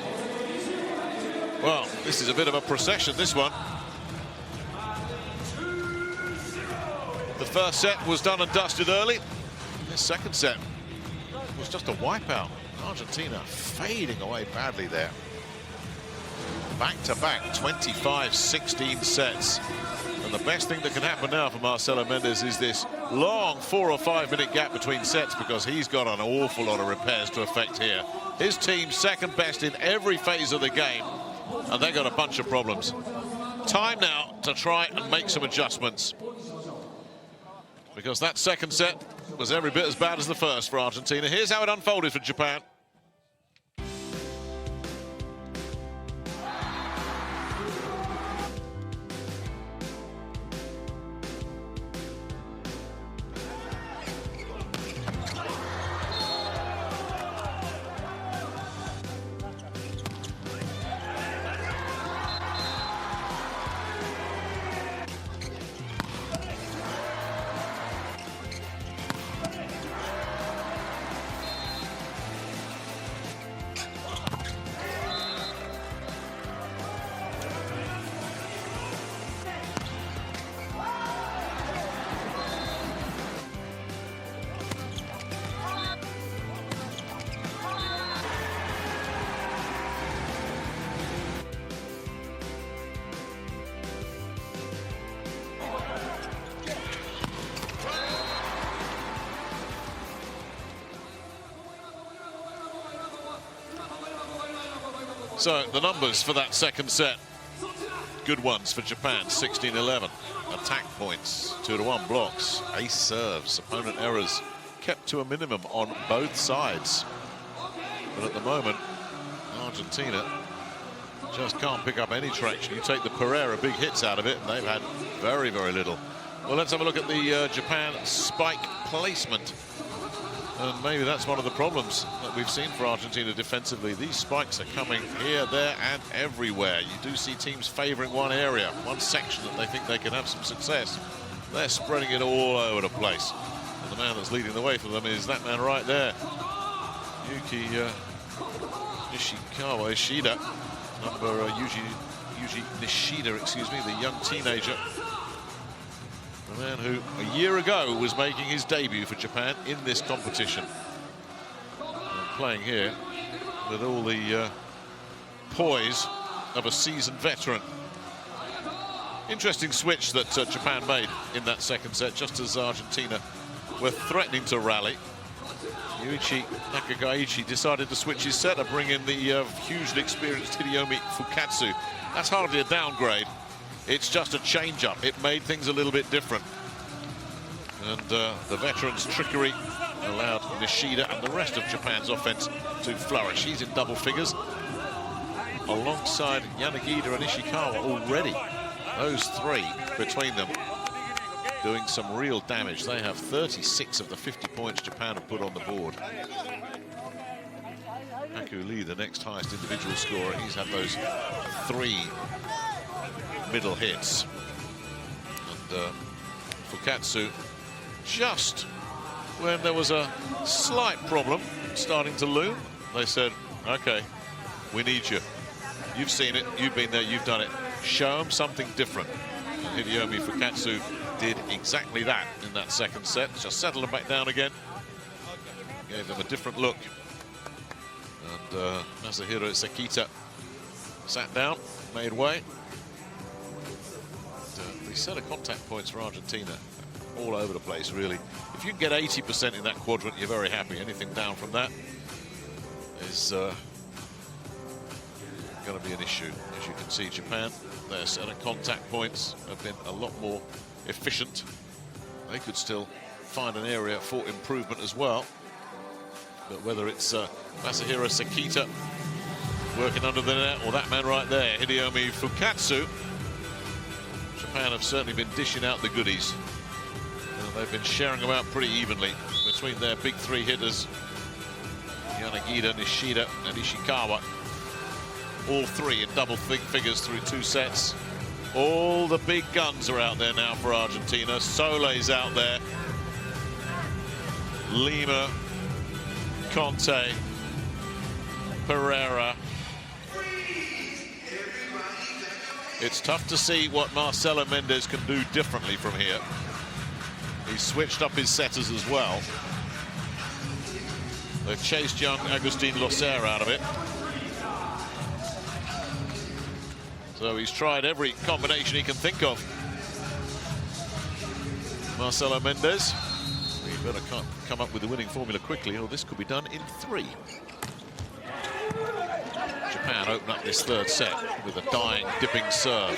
Well, this is a bit of a procession, this one. The first set was done and dusted early. This second set was just a wipeout. Argentina fading away badly there. Back-to-back 25-16 sets. And the best thing that can happen now for Marcelo Mendes is this long 4 or 5 minute gap between sets, because he's got an awful lot of repairs to effect here. His team's second best in every phase of the game, and they've got a bunch of problems. Time now to try and make some adjustments, because that second set was every bit as bad as the first for Argentina. Here's how it unfolded for Japan. So the numbers for that second set, good ones for Japan, 16-11. Attack points, 2-1 blocks, ace serves, opponent errors kept to a minimum on both sides. But at the moment, Argentina just can't pick up any traction. You take the Pereira big hits out of it, and they've had very, very little. Well, let's have a look at the Japan spike placement. And maybe that's one of the problems that we've seen for Argentina defensively. These spikes are coming here, there, and everywhere. You do see teams favoring one area, one section that they think they can have some success. They're spreading it all over the place. And the man that's leading the way for them is that man right there. Yuki Ishida, number Yuji Nishida, excuse me, the young teenager. The man who a year ago was making his debut for Japan in this competition. And playing here with all the poise of a seasoned veteran. Interesting switch that Japan made in that second set, just as Argentina were threatening to rally. Yuichi Nakagaichi decided to switch his setter, bring in the hugely experienced Hideyomi Fukatsu. That's hardly a downgrade. It's just a change-up. It made things a little bit different. And the veteran's trickery allowed Nishida and the rest of Japan's offense to flourish. He's in double figures alongside Yanagida and Ishikawa already. Those three between them doing some real damage. They have 36 of the 50 points Japan have put on the board. Haku Lee, the next highest individual scorer, he's had those 3 middle hits. And Fukatsu, just when there was a slight problem starting to loom, they said, okay, we need you. You've seen it, you've been there, you've done it. Show them something different. And Hideyomi Fukatsu did exactly that in that second set. Just settled them back down again. Gave them a different look. And Masahiro Sekita sat down, made way. The set of contact points for Argentina all over the place, really. If you can get 80% in that quadrant, you're very happy. Anything down from that is going to be an issue. As you can see, Japan, their set of contact points have been a lot more efficient. They could still find an area for improvement as well. But whether it's Masahiro Sekita working under the net or that man right there, Hideyomi Fukatsu, Japan have certainly been dishing out the goodies. They've been sharing them out pretty evenly between their big 3 hitters, Yanagida, Nishida, and Ishikawa. All 3 in double figures through 2 sets. All the big guns are out there now for Argentina. Soleil's out there. Lima, Conte, Pereira. It's tough to see what Marcelo Mendes can do differently from here. He's switched up his setters as well. They've chased young Agustin Loser out of it. So he's tried every combination he can think of. Marcelo Mendes. We better come up with the winning formula quickly, or this could be done in 3. Japan open up this third set with a dying, dipping serve.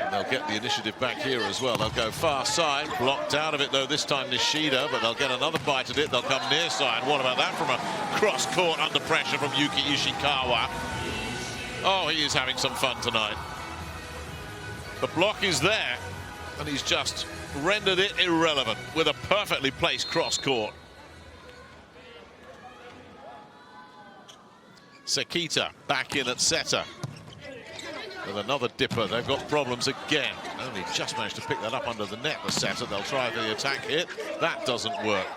And they'll get the initiative back here as well. They'll go far side, blocked out of it though this time Nishida, but they'll get another bite at it. They'll come near side. What about that from a cross court under pressure from Yuki Ishikawa? Oh, he is having some fun tonight. The block is there, and he's just rendered it irrelevant with a perfectly placed cross court. Sekita back in at setter with another dipper. They've got problems again. Only just managed to pick that up under the net, the setter. They'll try the attack hit. That doesn't work.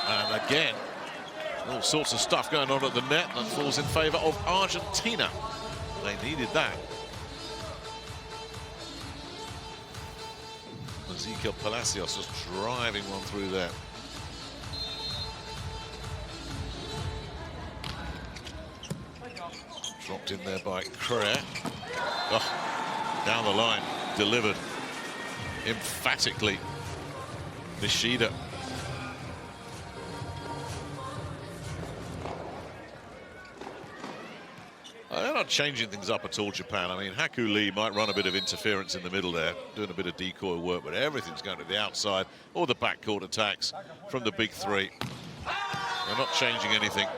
And again, all sorts of stuff going on at the net that falls in favor of Argentina. They needed that. Ezequiel Palacios just driving one through there. Dropped in there by Crea. Oh, down the line, delivered emphatically. Nishida. not changing things up at all, Japan. I mean, Haku Lee might run a bit of interference in the middle there, doing a bit of decoy work, but everything's going to the outside or the backcourt attacks from the big three. They're not changing anything.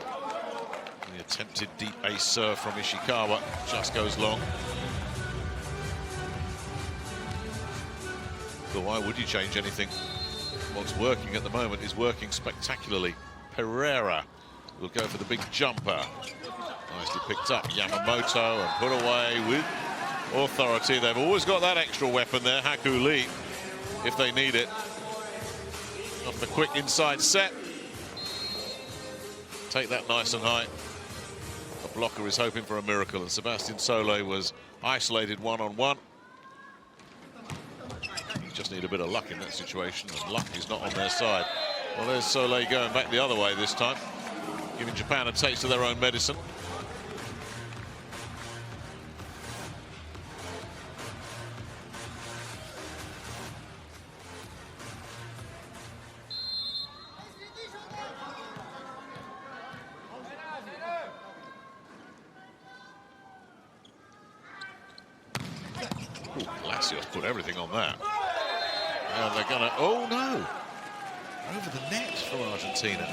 The attempted deep ace serve from Ishikawa just goes long. But why would you change anything? What's working at the moment is working spectacularly. Pereira will go for the big jumper. Nicely picked up. Yamamoto and put away with authority. They've always got that extra weapon there, Haku Lee, if they need it. Off the quick inside set. Take that nice and high. The blocker is hoping for a miracle, and Sebastian Solé was isolated one-on-one. Just need a bit of luck in that situation, and luck is not on their side. Well, there's Solé going back the other way this time, giving Japan a taste of their own medicine. Palacios put everything on that. And they're gonna, oh no! Over the net from Argentina.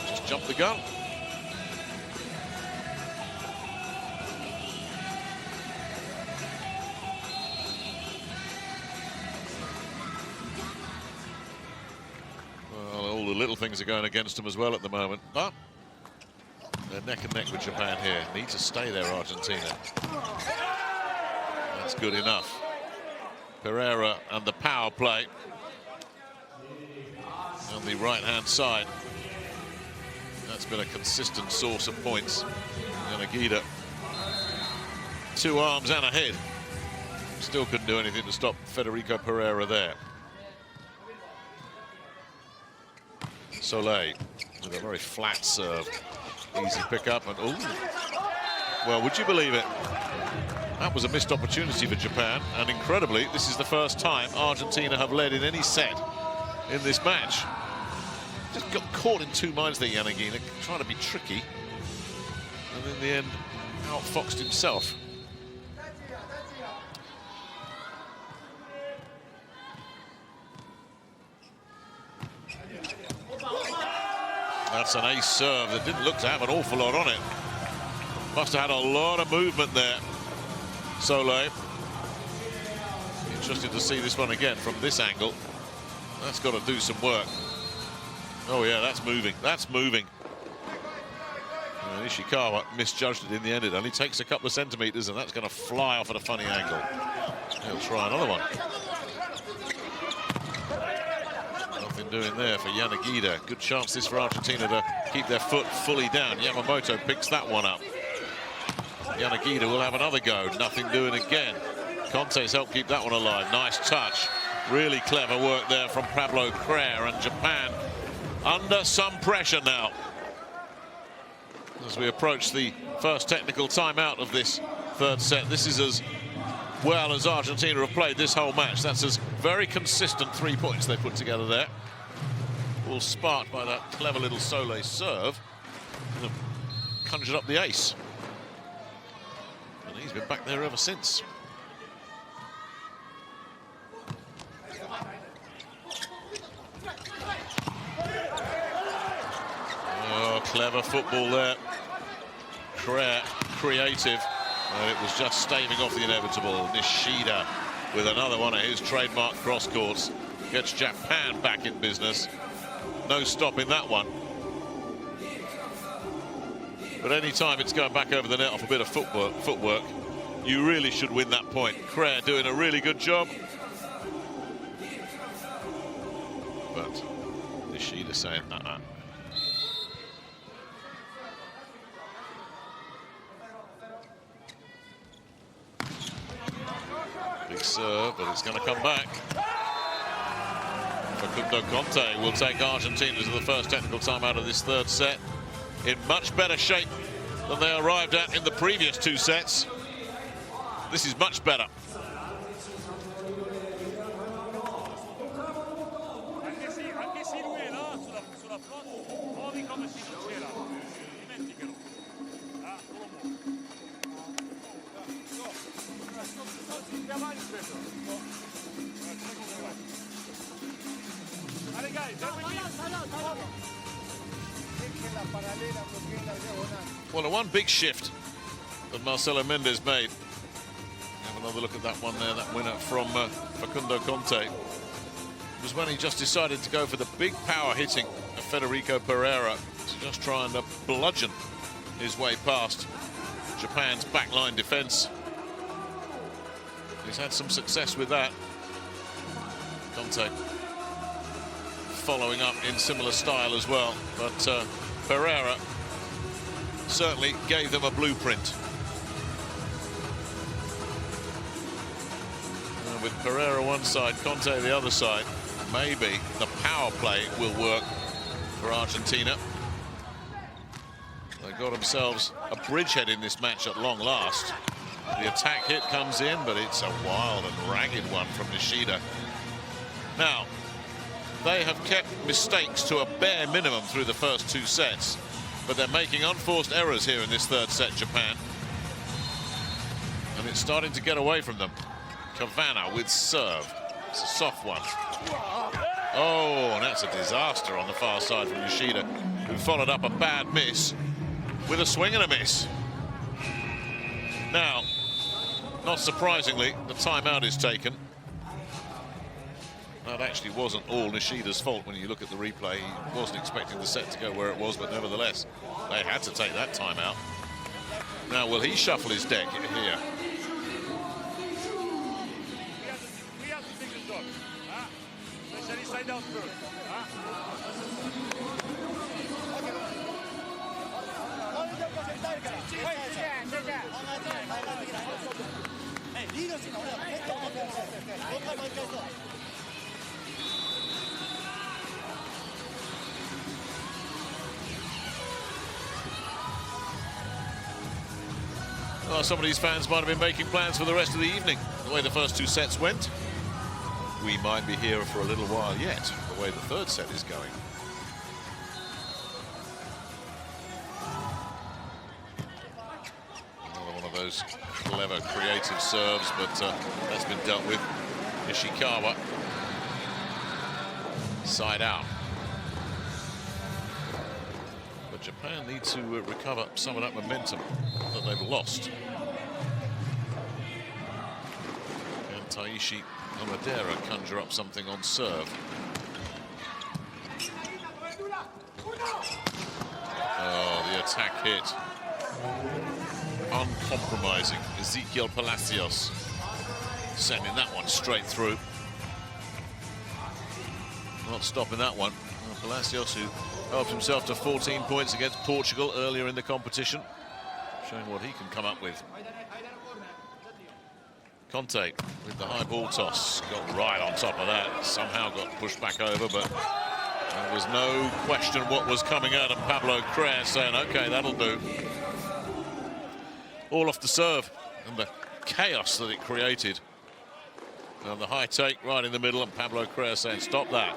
Just jumped the gun. Well, all the little things are going against them as well at the moment, but they're neck and neck with Japan here. Need to stay there, Argentina. That's good enough. Pereira and the power play on the right-hand side. That's been a consistent source of points. Yanagida, 2 arms and a head. Still couldn't do anything to stop Federico Pereira there. Solé with a very flat serve. Easy pick up and well, would you believe it? That was a missed opportunity for Japan, and incredibly, this is the first time Argentina have led in any set in this match. Just got caught in 2 minds there, Yanagida, trying to be tricky, and in the end, outfoxed himself. That's an ace serve that didn't look to have an awful lot on it. Must have had a lot of movement there. Solé. Interested to see this one again from this angle. That's got to do some work. Oh yeah, that's moving. That's moving. And Ishikawa misjudged it in the end. It only takes a couple of centimeters, and that's going to fly off at a funny angle. He'll try another one. Nothing doing there for Yanagida. Good chance this for Argentina to keep their foot fully down. Yamamoto picks that one up. Yanagida will have another go. Nothing doing again. Conte's helped keep that one alive. Nice touch. Really clever work there from Pablo Crer, and Japan under some pressure now. As we approach the first technical timeout of this third set, this is as well as Argentina have played this whole match. That's as very consistent 3 points they put together there. All sparked by that clever little Solé serve. Conjured up the ace. And he's been back there ever since. Oh, clever football there. Creative. And it was just staving off the inevitable. Nishida with another one of his trademark cross courts. Gets Japan back in business. No stopping that one. But any time it's going back over the net off a bit of footwork, you really should win that point. Crer doing a really good job. But Nishida saying, nah. Big serve, but it's going to come back. Facundo Conte will take Argentina to the first technical timeout of this third set in much better shape than they arrived at in the previous 2 sets. This is much better. Well, the one big shift that Marcelo Mendes made. Have another look at that one there, that winner from Facundo Conte. Was when he just decided to go for the big power hitting of Federico Pereira to just try and bludgeon his way past Japan's backline defense. He's had some success with that. Conte following up in similar style as well, but Pereira certainly gave them a blueprint. And with Pereira one side, Conte the other side, maybe the power play will work for Argentina. They got themselves a bridgehead in this match at long last. The attack hit comes in, but it's a wild and ragged one from Nishida. Now, they have kept mistakes to a bare minimum through the first two sets, but they're making unforced errors here in this third set, Japan. And it's starting to get away from them. Cavana with serve. It's a soft one. Oh, and that's a disaster on the far side from Nishida, who followed up a bad miss with a swing and a miss. Now, not surprisingly, the timeout is taken. That actually wasn't all Nishida's fault when you look at the replay. He wasn't expecting the set to go where it was, but nevertheless, they had to take that timeout. Now, will he shuffle his deck here? We have to take the job. Especially side out first. Well, some of these fans might have been making plans for the rest of the evening. The way the first two sets went, we might be here for a little while yet, the way the third set is going. Another one of those clever, creative serves, but that's been dealt with. Ishikawa, side out. But Japan need to recover some of that momentum that they've lost. And Taishi Amadera conjure up something on serve. Oh, the attack hit. Uncompromising. Ezequiel Palacios sending that one straight through. Not stopping that one. Palacios, who helped himself to 14 points against Portugal earlier in the competition, showing what he can come up with. Conte with the high ball toss, got right on top of that, somehow got pushed back over, but there was no question what was coming out of Pablo Crea, saying, okay, that'll do. All off the serve and the chaos that it created. And the high take right in the middle, and Pablo Crea saying, stop that.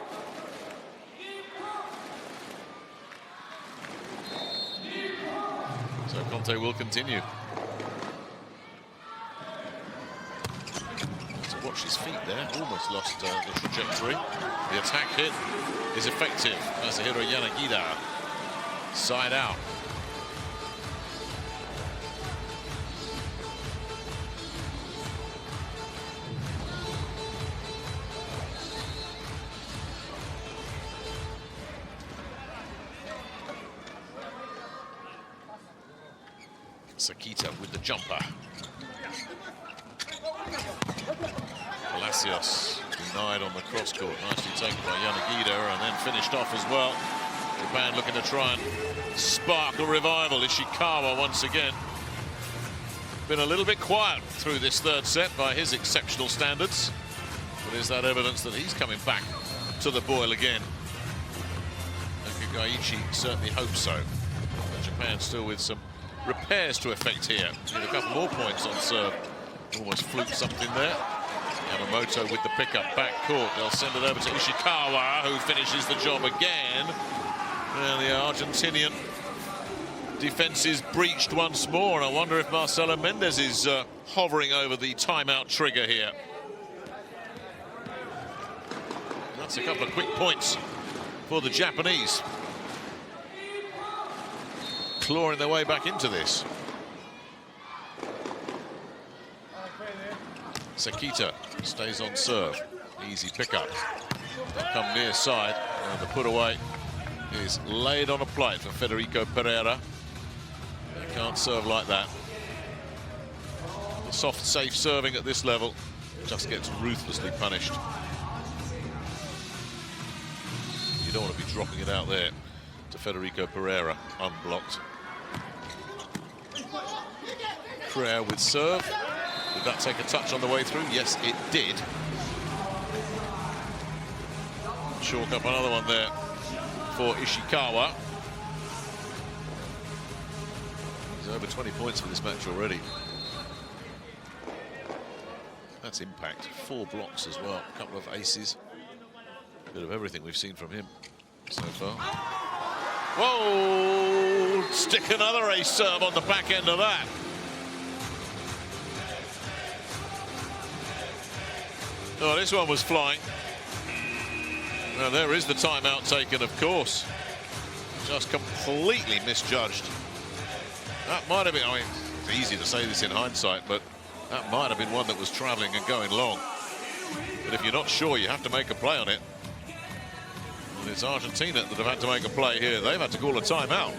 So Conte will continue. To watch his feet there, almost lost the trajectory. The attack hit is effective. Masahiro Yanagida, side out. Sakita with the jumper. Palacios denied on the cross court. Nicely taken by Yanagida and then finished off as well. Japan looking to try and spark a revival. Ishikawa once again. Been a little bit quiet through this third set by his exceptional standards. But is that evidence that he's coming back to the boil again? Nakagaichi certainly hopes so. But Japan still with some repairs to effect here. Need a couple more points on serve. Almost fluked something there. Yamamoto with the pickup back court. They'll send it over to Ishikawa, who finishes the job again. And the Argentinian defence is breached once more, and I wonder if Marcelo Mendes is hovering over the timeout trigger here. That's a couple of quick points for the Japanese, clawing their way back into this. Sekita stays on serve. Easy pickup. They'll come near side, and the put away is laid on a plate for Federico Pereira. They can't serve like that. The soft, safe serving at this level just gets ruthlessly punished. You don't want to be dropping it out there to Federico Pereira, unblocked. Creer with serve. Did that take a touch on the way through? Yes, it did. Chalk up another one there for Ishikawa. He's over 20 points for this match already. That's impact. 4 blocks as well. A couple of aces. Bit of everything we've seen from him so far. Whoa! Stick another ace serve on the back end of that. Oh, this one was flying. Now there is the timeout taken, of course. Just completely misjudged. That might have been, I mean, it's easy to say this in hindsight, but that might have been one that was traveling and going long. But if you're not sure, you have to make a play on it. And it's Argentina that have had to make a play here. They've had to call a timeout,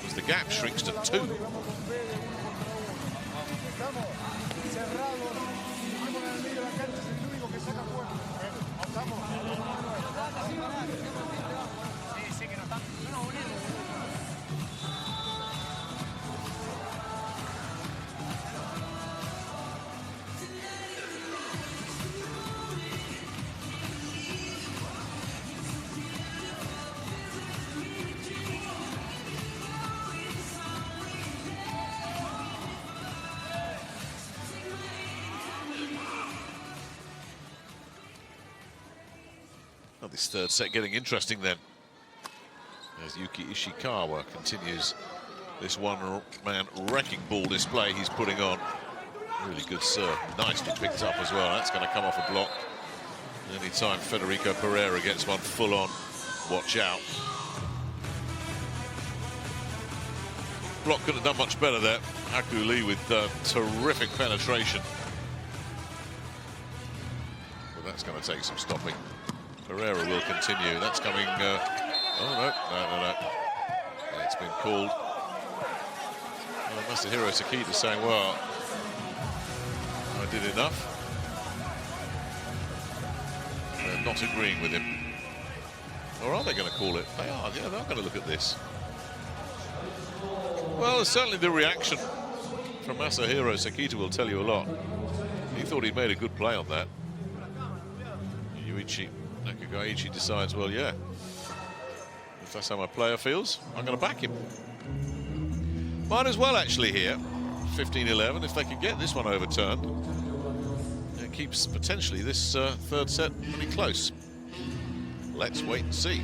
as the gap shrinks to 2. Well, this third set getting interesting then, as Yuki Ishikawa continues this one-man wrecking ball display he's putting on. Really good serve, nicely picked up as well. That's going to come off a block. Anytime Federico Pereira gets one full on, watch out. Block couldn't have done much better there. Haku Lee with terrific penetration. Well, that's going to take some stopping. Pereira will continue. That's coming. Oh, no. It's been called. Well, Masahiro Sekita saying, well, I did enough. They're not agreeing with him. Or are they going to call it? They are. Yeah, they're going to look at this. Well, certainly the reaction from Masahiro Sekita will tell you a lot. He thought he'd made a good play on that. Yuichi Nakagaichi decides, well, yeah, if that's how my player feels, I'm going to back him. Might as well actually here, 15-11, if they can get this one overturned. It keeps potentially this third set pretty close. Let's wait and see.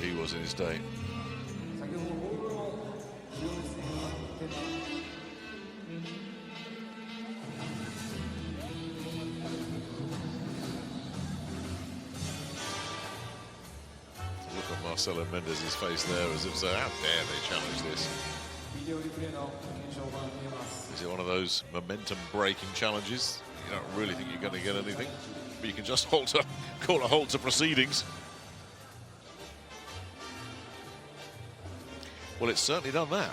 He was in his day. Look at Marcelo Mendes' face there, as if saying, how dare they challenge this? Is it one of those momentum-breaking challenges? You don't really think you're going to get anything, but you can just call a halt to proceedings. Well, it's certainly done that.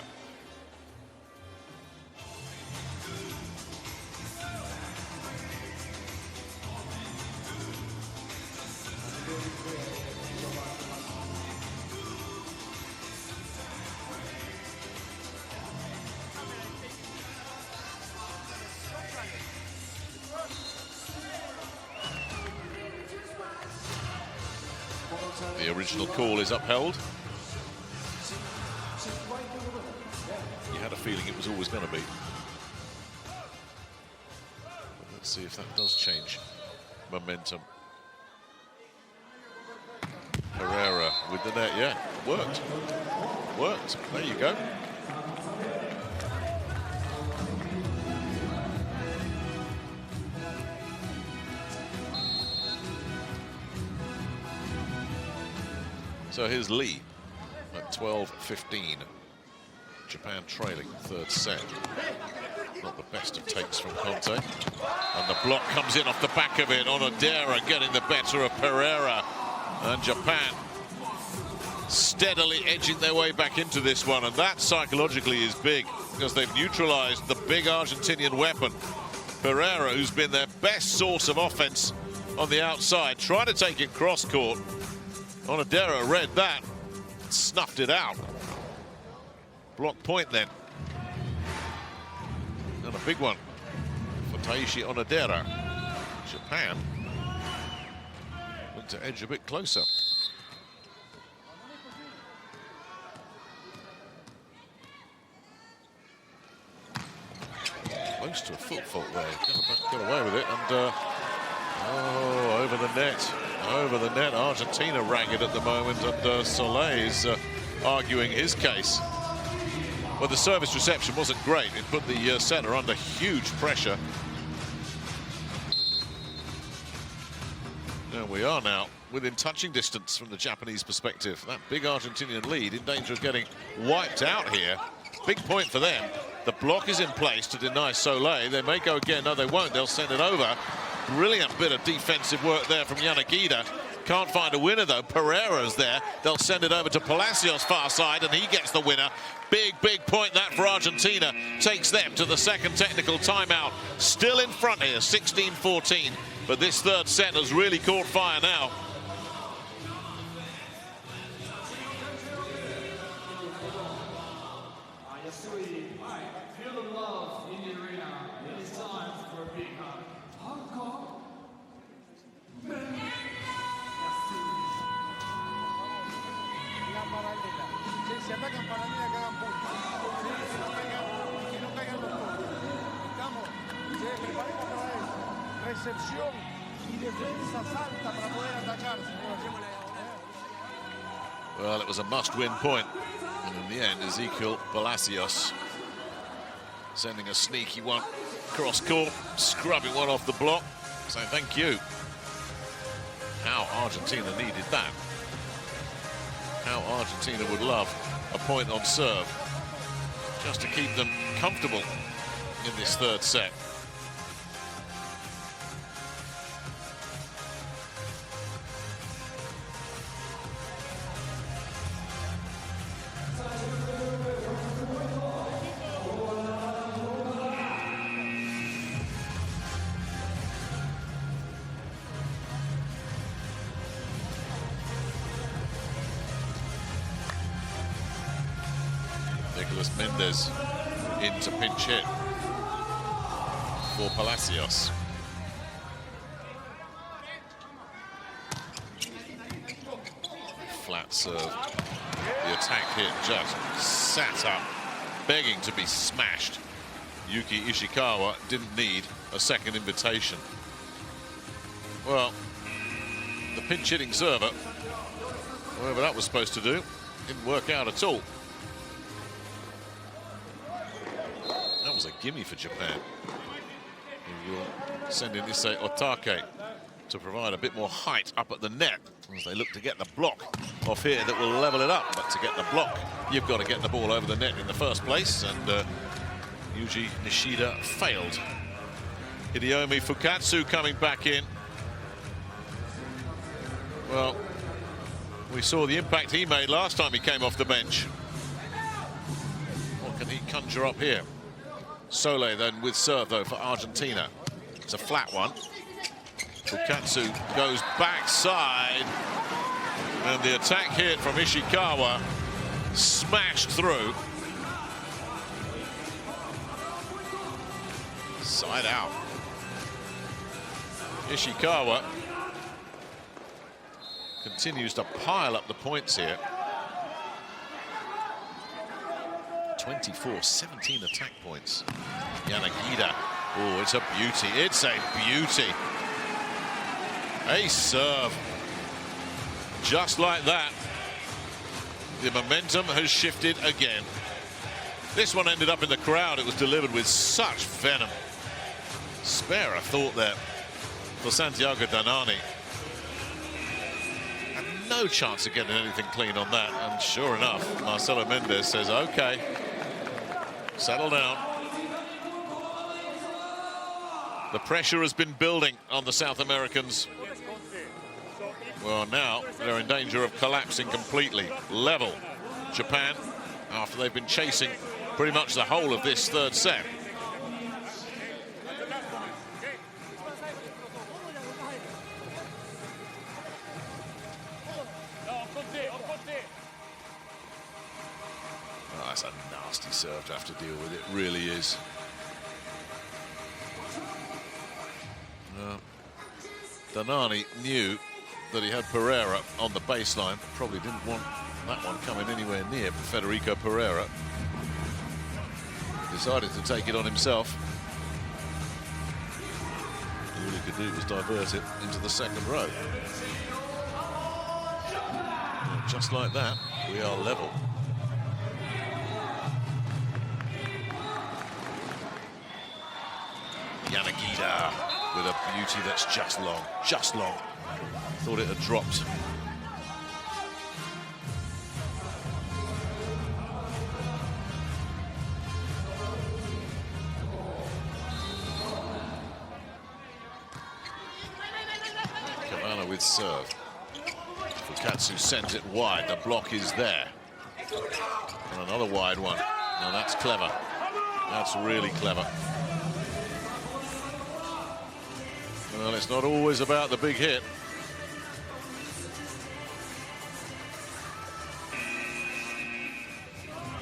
The original call is upheld. had a feeling it was always going to be. But let's see if that does change momentum. Pereira with the net, yeah, worked. Worked, there you go. So here's Lee at 12-15. Japan trailing third set. Not the best of takes from Conte. And the block comes in off the back of it. Onodera getting the better of Pereira. And Japan steadily edging their way back into this one. And that psychologically is big because they've neutralized the big Argentinian weapon. Pereira, who's been their best source of offense on the outside, trying to take it cross court. Onodera read that, snuffed it out. Block point then. And a big one for Taishi Onodera. Japan look to edge a bit closer. Close to a foot fault there. Got away with it, and oh, over the net. Over the net. Argentina ragged at the moment, and Soleil's arguing his case. But the service reception wasn't great. It put the setter under huge pressure. There we are now, within touching distance from the Japanese perspective. That big Argentinian lead in danger of getting wiped out here. Big point for them. The block is in place to deny Soleil. They may go again. No, they won't. They'll send it over. Brilliant bit of defensive work there from Yanagida. Can't find a winner, though. Pereira's there. They'll send it over to Palacios far side, and he gets the winner. Big, big point that for Argentina. Takes them to the second technical timeout. Still in front here, 16-14. But this third set has really caught fire now. Feel the love in the arena. It is time for a big hug. Hong Kong. Se atacan paralela que hagan puntos. Que no caigan los puntos. Estamos, preparemos para eso. Recepción y defensa salta para poder atacar, señores. Well, it was a must-win point. And in the end, Ezequiel Palacios sending a sneaky one cross court, scrubbing one off the block. So thank you. How Argentina needed that. How Argentina would love a point on serve just to keep them comfortable in this third set. Mendes into pinch hit for Palacios. Flat serve. The attack hit just sat up, begging to be smashed. Yuki Ishikawa didn't need a second invitation. Well, the pinch hitting server, whatever that was supposed to do, didn't work out at all. That was a gimme for Japan. You'll send in Issei Otake to provide a bit more height up at the net as they look to get the block off here that will level it up. But to get the block, you've got to get the ball over the net in the first place, and Yuji Nishida failed. Hideyumi Fukatsu coming back in. Well, we saw the impact he made last time he came off the bench. What can he conjure up here? Soleil then with serve, though, for Argentina. It's a flat one. Fukatsu goes backside. And the attack hit from Ishikawa smashed through. Side out. Ishikawa continues to pile up the points here. 24, 17 attack points. Yanagida. Oh, it's a beauty. It's a beauty. Ace serve. Just like that, the momentum has shifted again. This one ended up in the crowd. It was delivered with such venom. Spare a thought there for Santiago Danani. Had no chance of getting anything clean on that. And sure enough, Marcelo Mendes says, okay, settle down. The pressure has been building on the South Americans. Well, now they're in danger of collapsing completely. Level. Japan, after they've been chasing pretty much the whole of this third set. Oh, that's a nasty serve to have to deal with. It really is. Danani knew that he had Pereira on the baseline. Probably didn't want that one coming anywhere near Federico Pereira. Decided to take it on himself. All he could do was divert it into the second row. And just like that, we are level. Yanagida with a beauty that's just long, just long. Thought it had dropped. Cavana with serve. Fukatsu sends it wide. The block is there. And another wide one. Now that's clever. That's really clever. Well, it's not always about the big hit.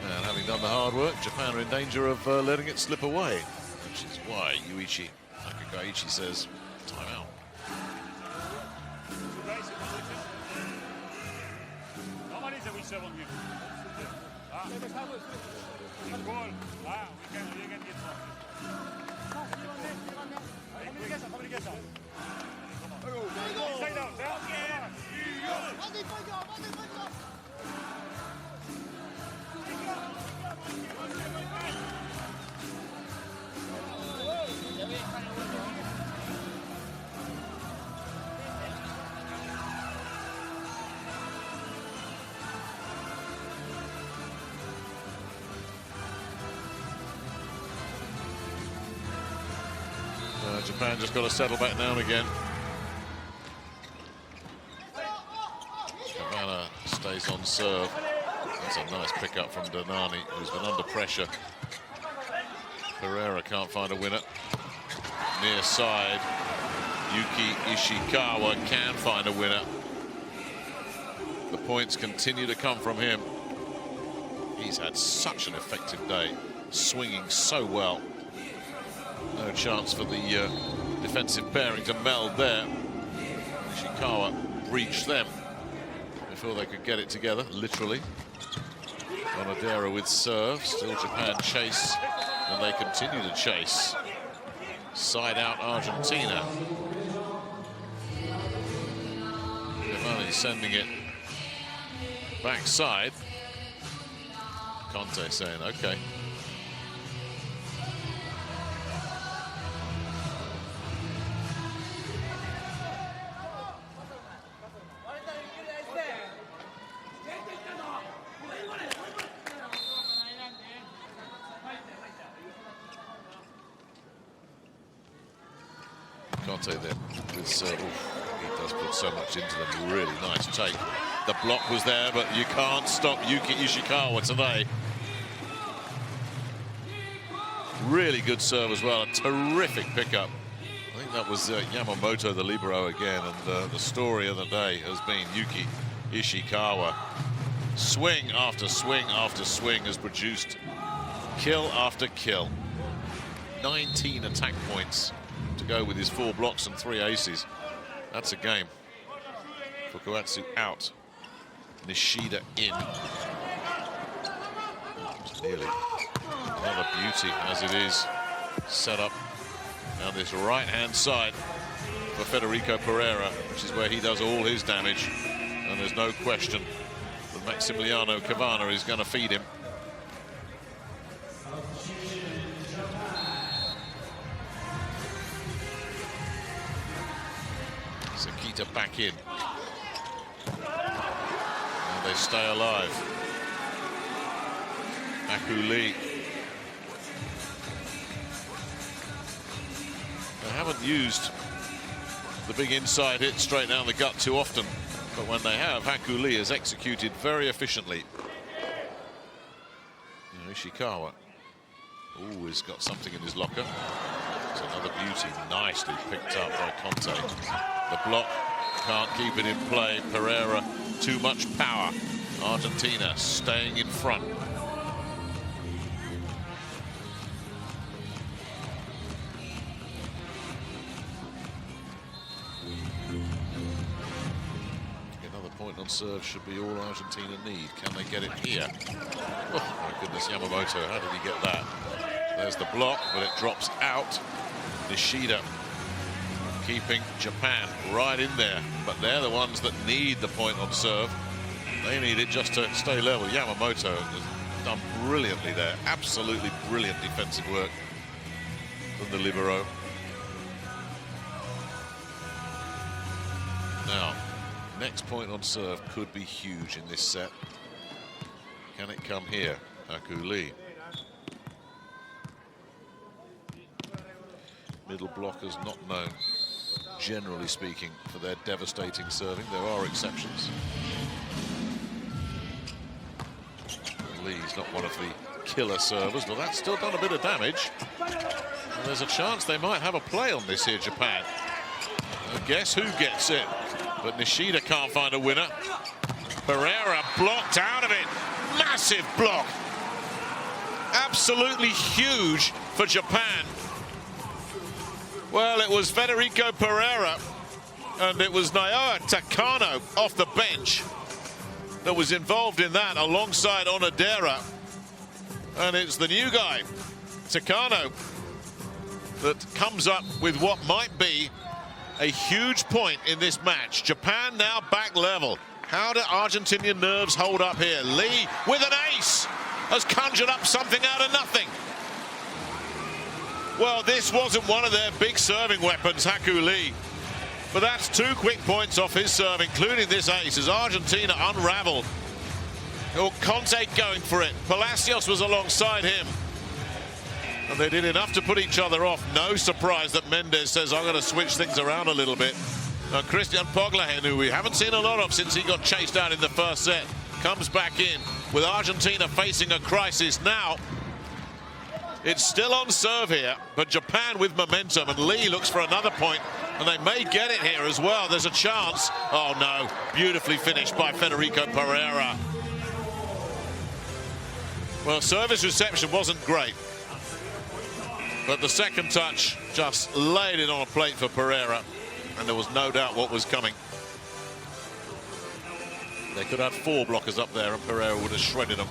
And having done the hard work, Japan are in danger of letting it slip away, which is why Yuichi Nakagaichi says timeout. Japan just got to settle back down again. Cavana stays on serve. That's a nice pickup from Danani, who's been under pressure. Pereira can't find a winner. Near side, Yuki Ishikawa can find a winner. The points continue to come from him. He's had such an effective day, swinging so well. No chance for the defensive pairing to meld there. Ishikawa breached them before they could get it together, literally. Onodera with serve. Still Japan chase, and they continue to chase. Side out Argentina. Giovanni sending it backside. Conte saying, okay. Conte then with serve. He does put so much into them. Really nice take. The block was there, but you can't stop Yuki Ishikawa today. Really good serve as well. A terrific pickup. I think that was Yamamoto, the libero again. And the story of the day has been Yuki Ishikawa. Swing after swing after swing has produced kill after kill. 19 attack points to go with his 4 blocks and 3 aces. That's a game. Fukuatsu out. Nishida in. It's nearly another beauty as it is set up down this right-hand side for Federico Pereira, which is where he does all his damage. And there's no question that Maximiliano Cavana is going to feed him. Sakita back in. And they stay alive. Haku Lee. They haven't used the big inside hit straight down the gut too often, but when they have, Haku Lee has executed very efficiently. Ishikawa always got something in his locker. It's another beauty, nicely picked up by Conte. The block can't keep it in play. Pereira, too much power. Argentina staying in front. Point on serve should be all Argentina need. Can they get it here? Oh my goodness, Yamamoto, how did he get that? There's the block, but it drops out. Nishida keeping Japan right in there, but they're the ones that need the point on serve. They need it just to stay level. Yamamoto has done brilliantly there. Absolutely brilliant defensive work from the libero. Now, next point on serve could be huge in this set. Can it come here? Haku Lee. Middle blockers not known, generally speaking, for their devastating serving. There are exceptions. Lee's not one of the killer servers, but that's still done a bit of damage. And there's a chance they might have a play on this here, Japan. And guess who gets it? But Nishida can't find a winner. Pereira blocked out of it. Massive block. Absolutely huge for Japan. Well, it was Federico Pereira and it was Naoya Takano off the bench that was involved in that alongside Onodera. And it's the new guy, Takano, that comes up with what might be a huge point in this match. Japan now back level. How do Argentinian nerves hold up here? Lee with an ace has conjured up something out of nothing. Well, this wasn't one of their big serving weapons, Haku Lee. But that's 2 quick points off his serve, including this ace, as Argentina unraveled. Oh, Conte going for it. Palacios was alongside him. And they did enough to put each other off. No surprise that Mendes says, I'm going to switch things around a little bit. Now, Christian Poglahen, who we haven't seen a lot of since he got chased out in the first set, comes back in with Argentina facing a crisis now. It's still on serve here, but Japan with momentum, and Lee looks for another point, and they may get it here as well. There's a chance. Oh, no. Beautifully finished by Federico Pereira. Well, service reception wasn't great. But the second touch just laid it on a plate for Pereira, and there was no doubt what was coming. They could have 4 blockers up there, and Pereira would have shredded them.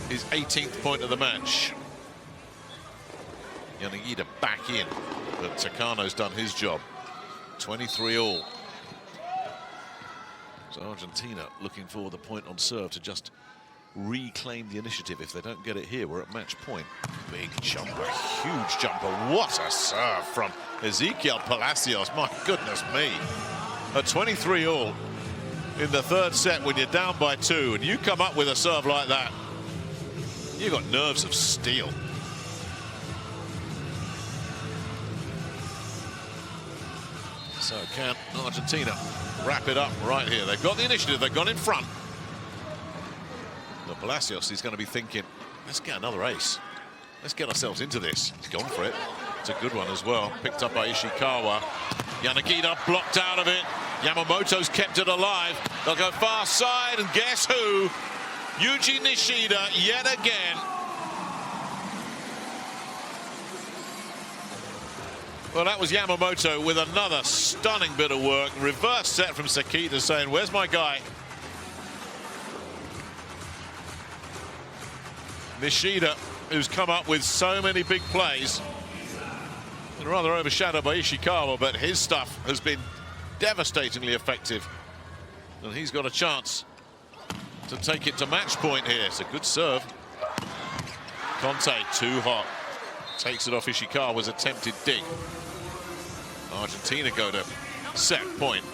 His 18th point of the match. Yanagida back in, but Takano's done his job. 23-all. So Argentina looking for the point on serve to just reclaim the initiative. If they don't get it here, we're at match point. Big jumper, huge jumper. What a serve from Ezequiel Palacios. My goodness me. A 23-all in the third set when you're down by 2 and you come up with a serve like that. You've got nerves of steel. So can Argentina wrap it up right here? They've got the initiative, they've gone in front. But Palacios is going to be thinking, let's get another ace. Let's get ourselves into this. He's gone for it. It's a good one as well. Picked up by Ishikawa. Yanagida blocked out of it. Yamamoto's kept it alive. They'll go far side, and guess who? Yuji Nishida yet again. Well, that was Yamamoto with another stunning bit of work. Reverse set from Sakita saying, where's my guy? Nishida, who's come up with so many big plays, and rather overshadowed by Ishikawa, but his stuff has been devastatingly effective. And he's got a chance to take it to match point here. It's a good serve. Conte, too hot. Takes it off Ishikawa's attempted dig. Argentina go to set point.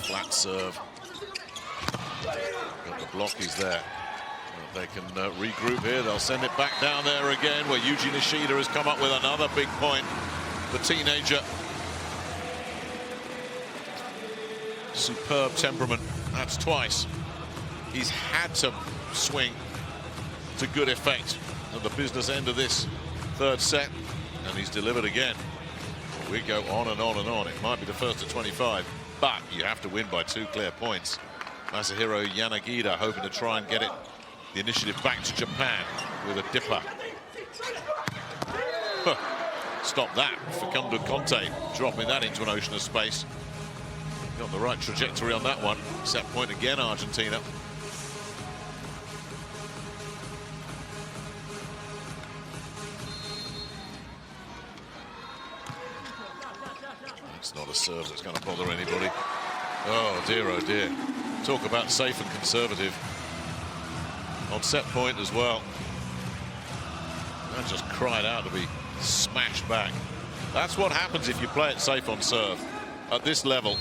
Flat serve. Got the block is there. They can regroup here. They'll send it back down there again, where Yuji Nishida has come up with another big point. The teenager. Superb temperament. That's twice. He's had to swing to good effect at the business end of this third set, and he's delivered again. We go on and on and on. It might be the first of 25, but you have to win by 2 clear points. Masahiro Yanagida hoping to try and get the initiative back to Japan with a dipper. Stop that. Facundo Conte dropping that into an ocean of space. Got the right trajectory on that one. Set point again, Argentina. It's not a serve that's going to bother anybody. Oh dear, talk about safe and conservative. On set point as well. That just cried out to be smashed back. That's what happens if you play it safe on serve at this level.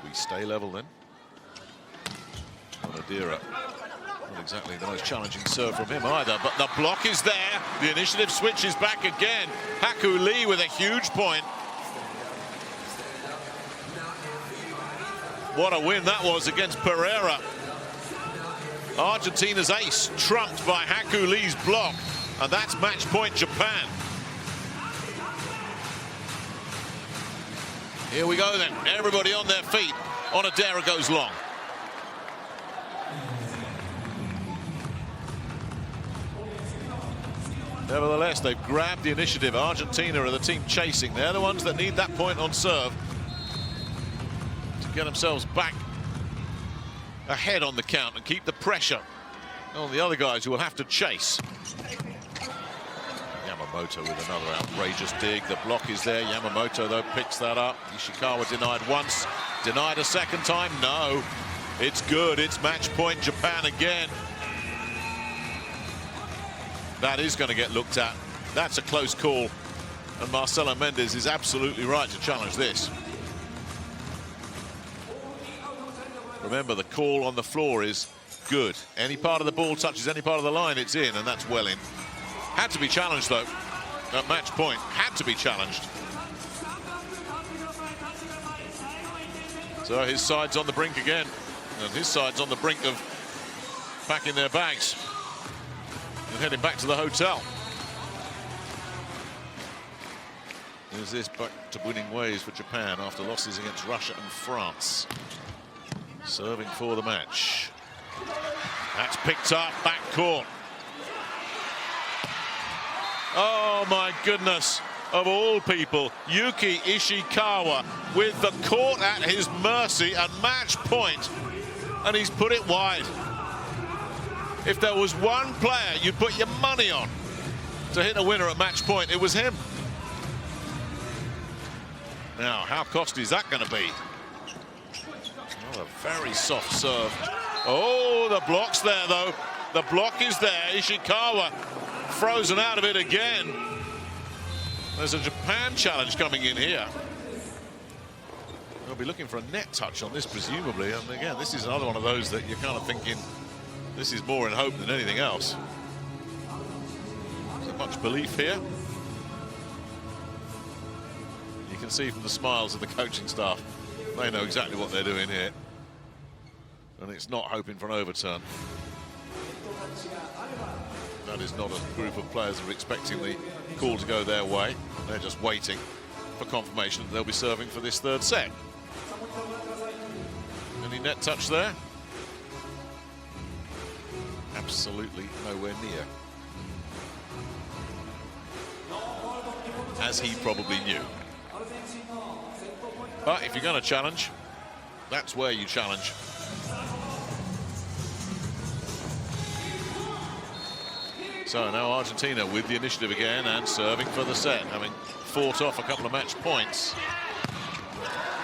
We stay level then. Onodera. Not exactly the most challenging serve from him either, but the block is there. The initiative switches back again. Haku Lee with a huge point. What a win that was against Pereira. Argentina's ace trumped by Haku Lee's block, and that's match point Japan. Here we go then, everybody on their feet. Onodera goes long. Nevertheless, they've grabbed the initiative. Argentina are the team chasing. They're the ones that need that point on serve to get themselves back ahead on the count and keep the pressure on the other guys who will have to chase. Yamamoto with another outrageous dig. The block is there. Yamamoto, though, picks that up. Ishikawa denied once. Denied a second time. No. It's good. It's match point Japan again. That is going to get looked at. That's a close call. And Marcelo Mendes is absolutely right to challenge this. Remember, the call on the floor is good. Any part of the ball touches any part of the line, it's in, and that's well in. Had to be challenged, though, at match point. Had to be challenged. So his side's on the brink again. And his side's on the brink of packing their bags and heading back to the hotel. Is this back to winning ways for Japan after losses against Russia and France? Serving for the match. That's picked up, back court. Oh my goodness, of all people, Yuki Ishikawa with the court at his mercy at match point, and he's put it wide. If there was one player you'd put your money on to hit a winner at match point, it was him. Now, how costly is that going to be? Oh, a very soft serve. Oh, the block's there, though. The block is there. Ishikawa frozen out of it again. There's a Japan challenge coming in here. They'll be looking for a net touch on this, presumably. And again, this is another one of those that you're kind of thinking, this is more in hope than anything else. Is there much belief here? You can see from the smiles of the coaching staff, they know exactly what they're doing here. And it's not hoping for an overturn. That is not a group of players who are expecting the call to go their way. They're just waiting for confirmation that they'll be serving for this third set. Any net touch there? Absolutely nowhere near. As he probably knew. But if you're going to challenge, that's where you challenge. So now Argentina with the initiative again and serving for the set, having fought off a couple of match points.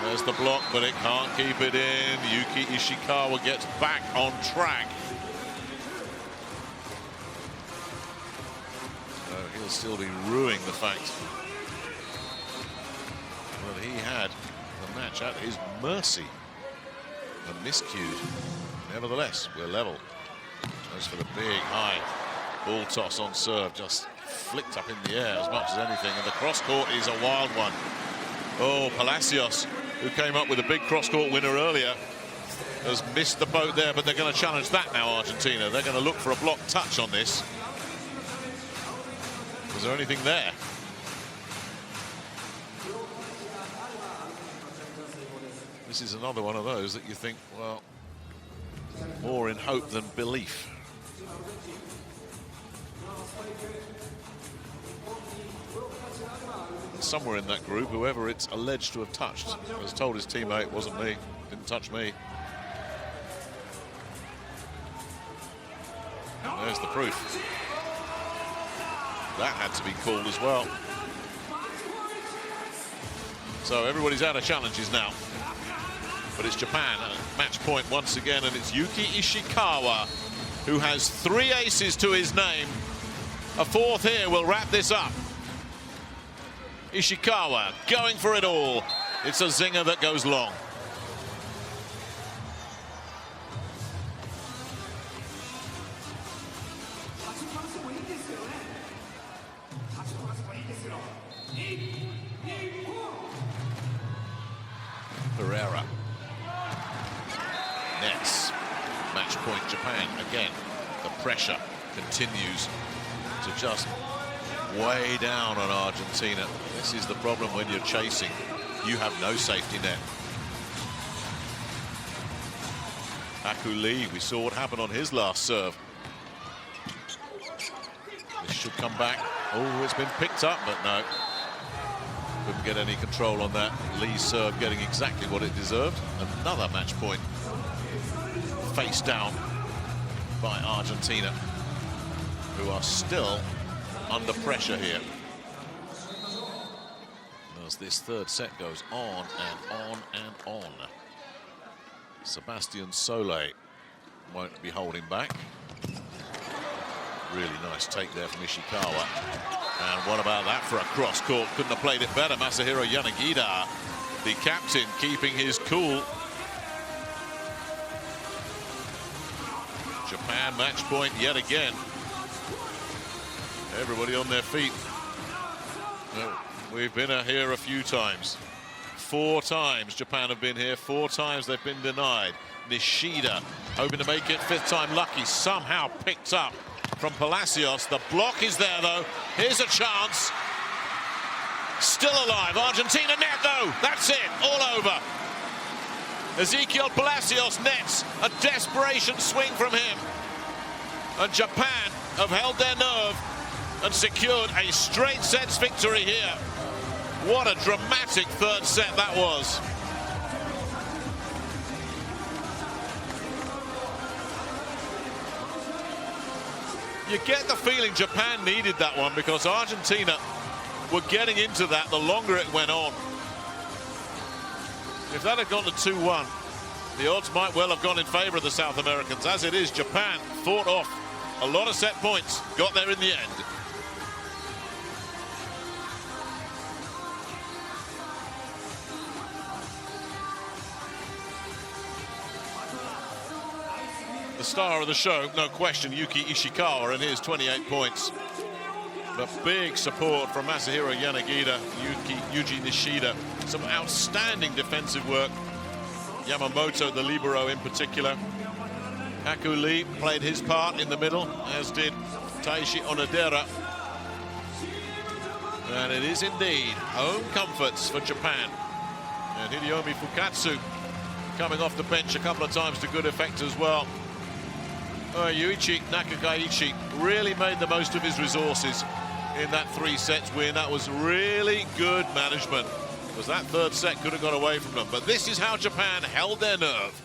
There's the block, but it can't keep it in. Yuki Ishikawa gets back on track. So he'll still be ruining the fact that he had the match at his mercy and miscued. Nevertheless, we're level. As for the big high ball toss on serve, just flicked up in the air as much as anything, and the cross court is a wild one. Oh, Palacios, who came up with a big cross court winner earlier, has missed the boat there, but they're going to challenge that now, Argentina. They're going to look for a block touch on this. Was there anything there? This is another one of those that you think, well, more in hope than belief. Somewhere in that group, whoever it's alleged to have touched has told his teammate, wasn't me, didn't touch me. And there's the proof. That had to be called as well. So everybody's out of challenges now. But it's Japan at match point once again, and it's Yuki Ishikawa who has 3 aces to his name. A fourth here will wrap this up. Ishikawa going for it all. It's a zinger that goes long. Pereira. Nets. Match point Japan again. The pressure continues to just way down on Argentina. This is the problem when you're chasing. You have no safety net. Aku Lee, we saw what happened on his last serve. This should come back. Oh, it's been picked up, but no. Couldn't get any control on that. Lee's serve getting exactly what it deserved. Another match point. Face down by Argentina, who are still under pressure here. As this third set goes on and on and on. Sebastian Solé won't be holding back. Really nice take there from Ishikawa. And what about that for a cross court? Couldn't have played it better. Masahiro Yanagida, the captain, keeping his cool. Japan match point yet again. Everybody on their feet. We've been here a few times. 4 times Japan have been here. 4 times they've been denied. Nishida hoping to make it 5th time lucky. Somehow picked up from Palacios. The block is there though. Here's a chance. Still alive. Argentina net though. That's it. All over. Ezequiel Palacios nets. A desperation swing from him. And Japan have held their nerve and secured a straight sets victory here. What a dramatic third set that was. You get the feeling Japan needed that one because Argentina were getting into that the longer it went on. If that had gone to 2-1, the odds might well have gone in favor of the South Americans. As it is, Japan fought off a lot of set points, got there in the end. The star of the show, no question, Yuki Ishikawa, and his 28 points. But big support from Masahiro Yanagida, Yuji Nishida. Some outstanding defensive work. Yamamoto, the libero in particular. Aku Lee played his part in the middle, as did Taishi Onodera. And it is indeed home comforts for Japan. And Hideyomi Fukatsu coming off the bench a couple of times to good effect as well. Yuichi Nakagaichi really made the most of his resources in that 3 sets win. That was really good management, because that 3rd set could have gone away from them. But this is how Japan held their nerve.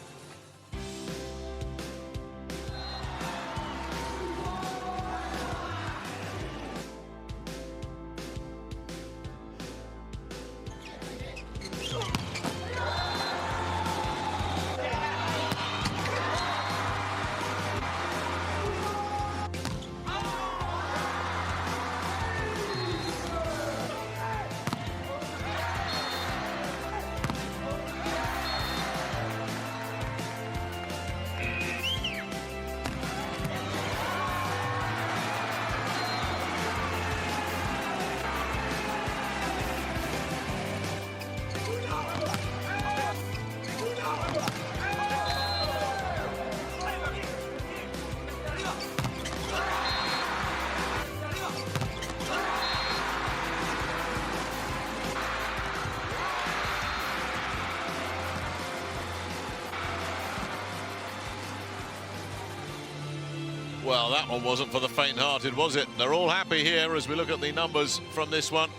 Well, that one wasn't for the faint-hearted, was it? They're all happy here as we look at the numbers from this one.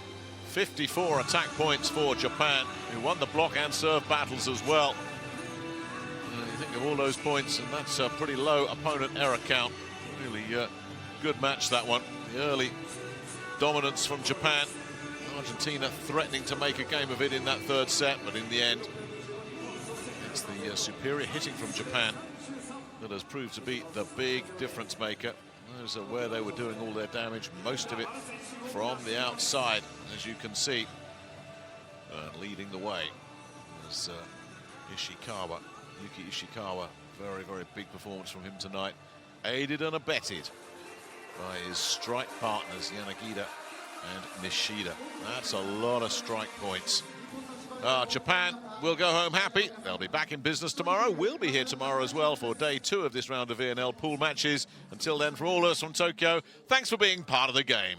54 attack points for Japan, who won the block and serve battles as well. You think of all those points, and that's a pretty low opponent error count. Really good match, that one. The early dominance from Japan. Argentina threatening to make a game of it in that 3rd set, but in the end, it's the superior hitting from Japan that has proved to be the big difference maker. Those are where they were doing all their damage, most of it from the outside, as you can see. Leading the way is Ishikawa, Yuki Ishikawa. Very, very big performance from him tonight. Aided and abetted by his strike partners, Yanagida and Nishida. That's a lot of strike points. Japan will go home happy. They'll be back in business tomorrow. We'll be here tomorrow as well for day 2 of this round of VNL pool matches. Until then, from all of us from Tokyo, thanks for being part of the game.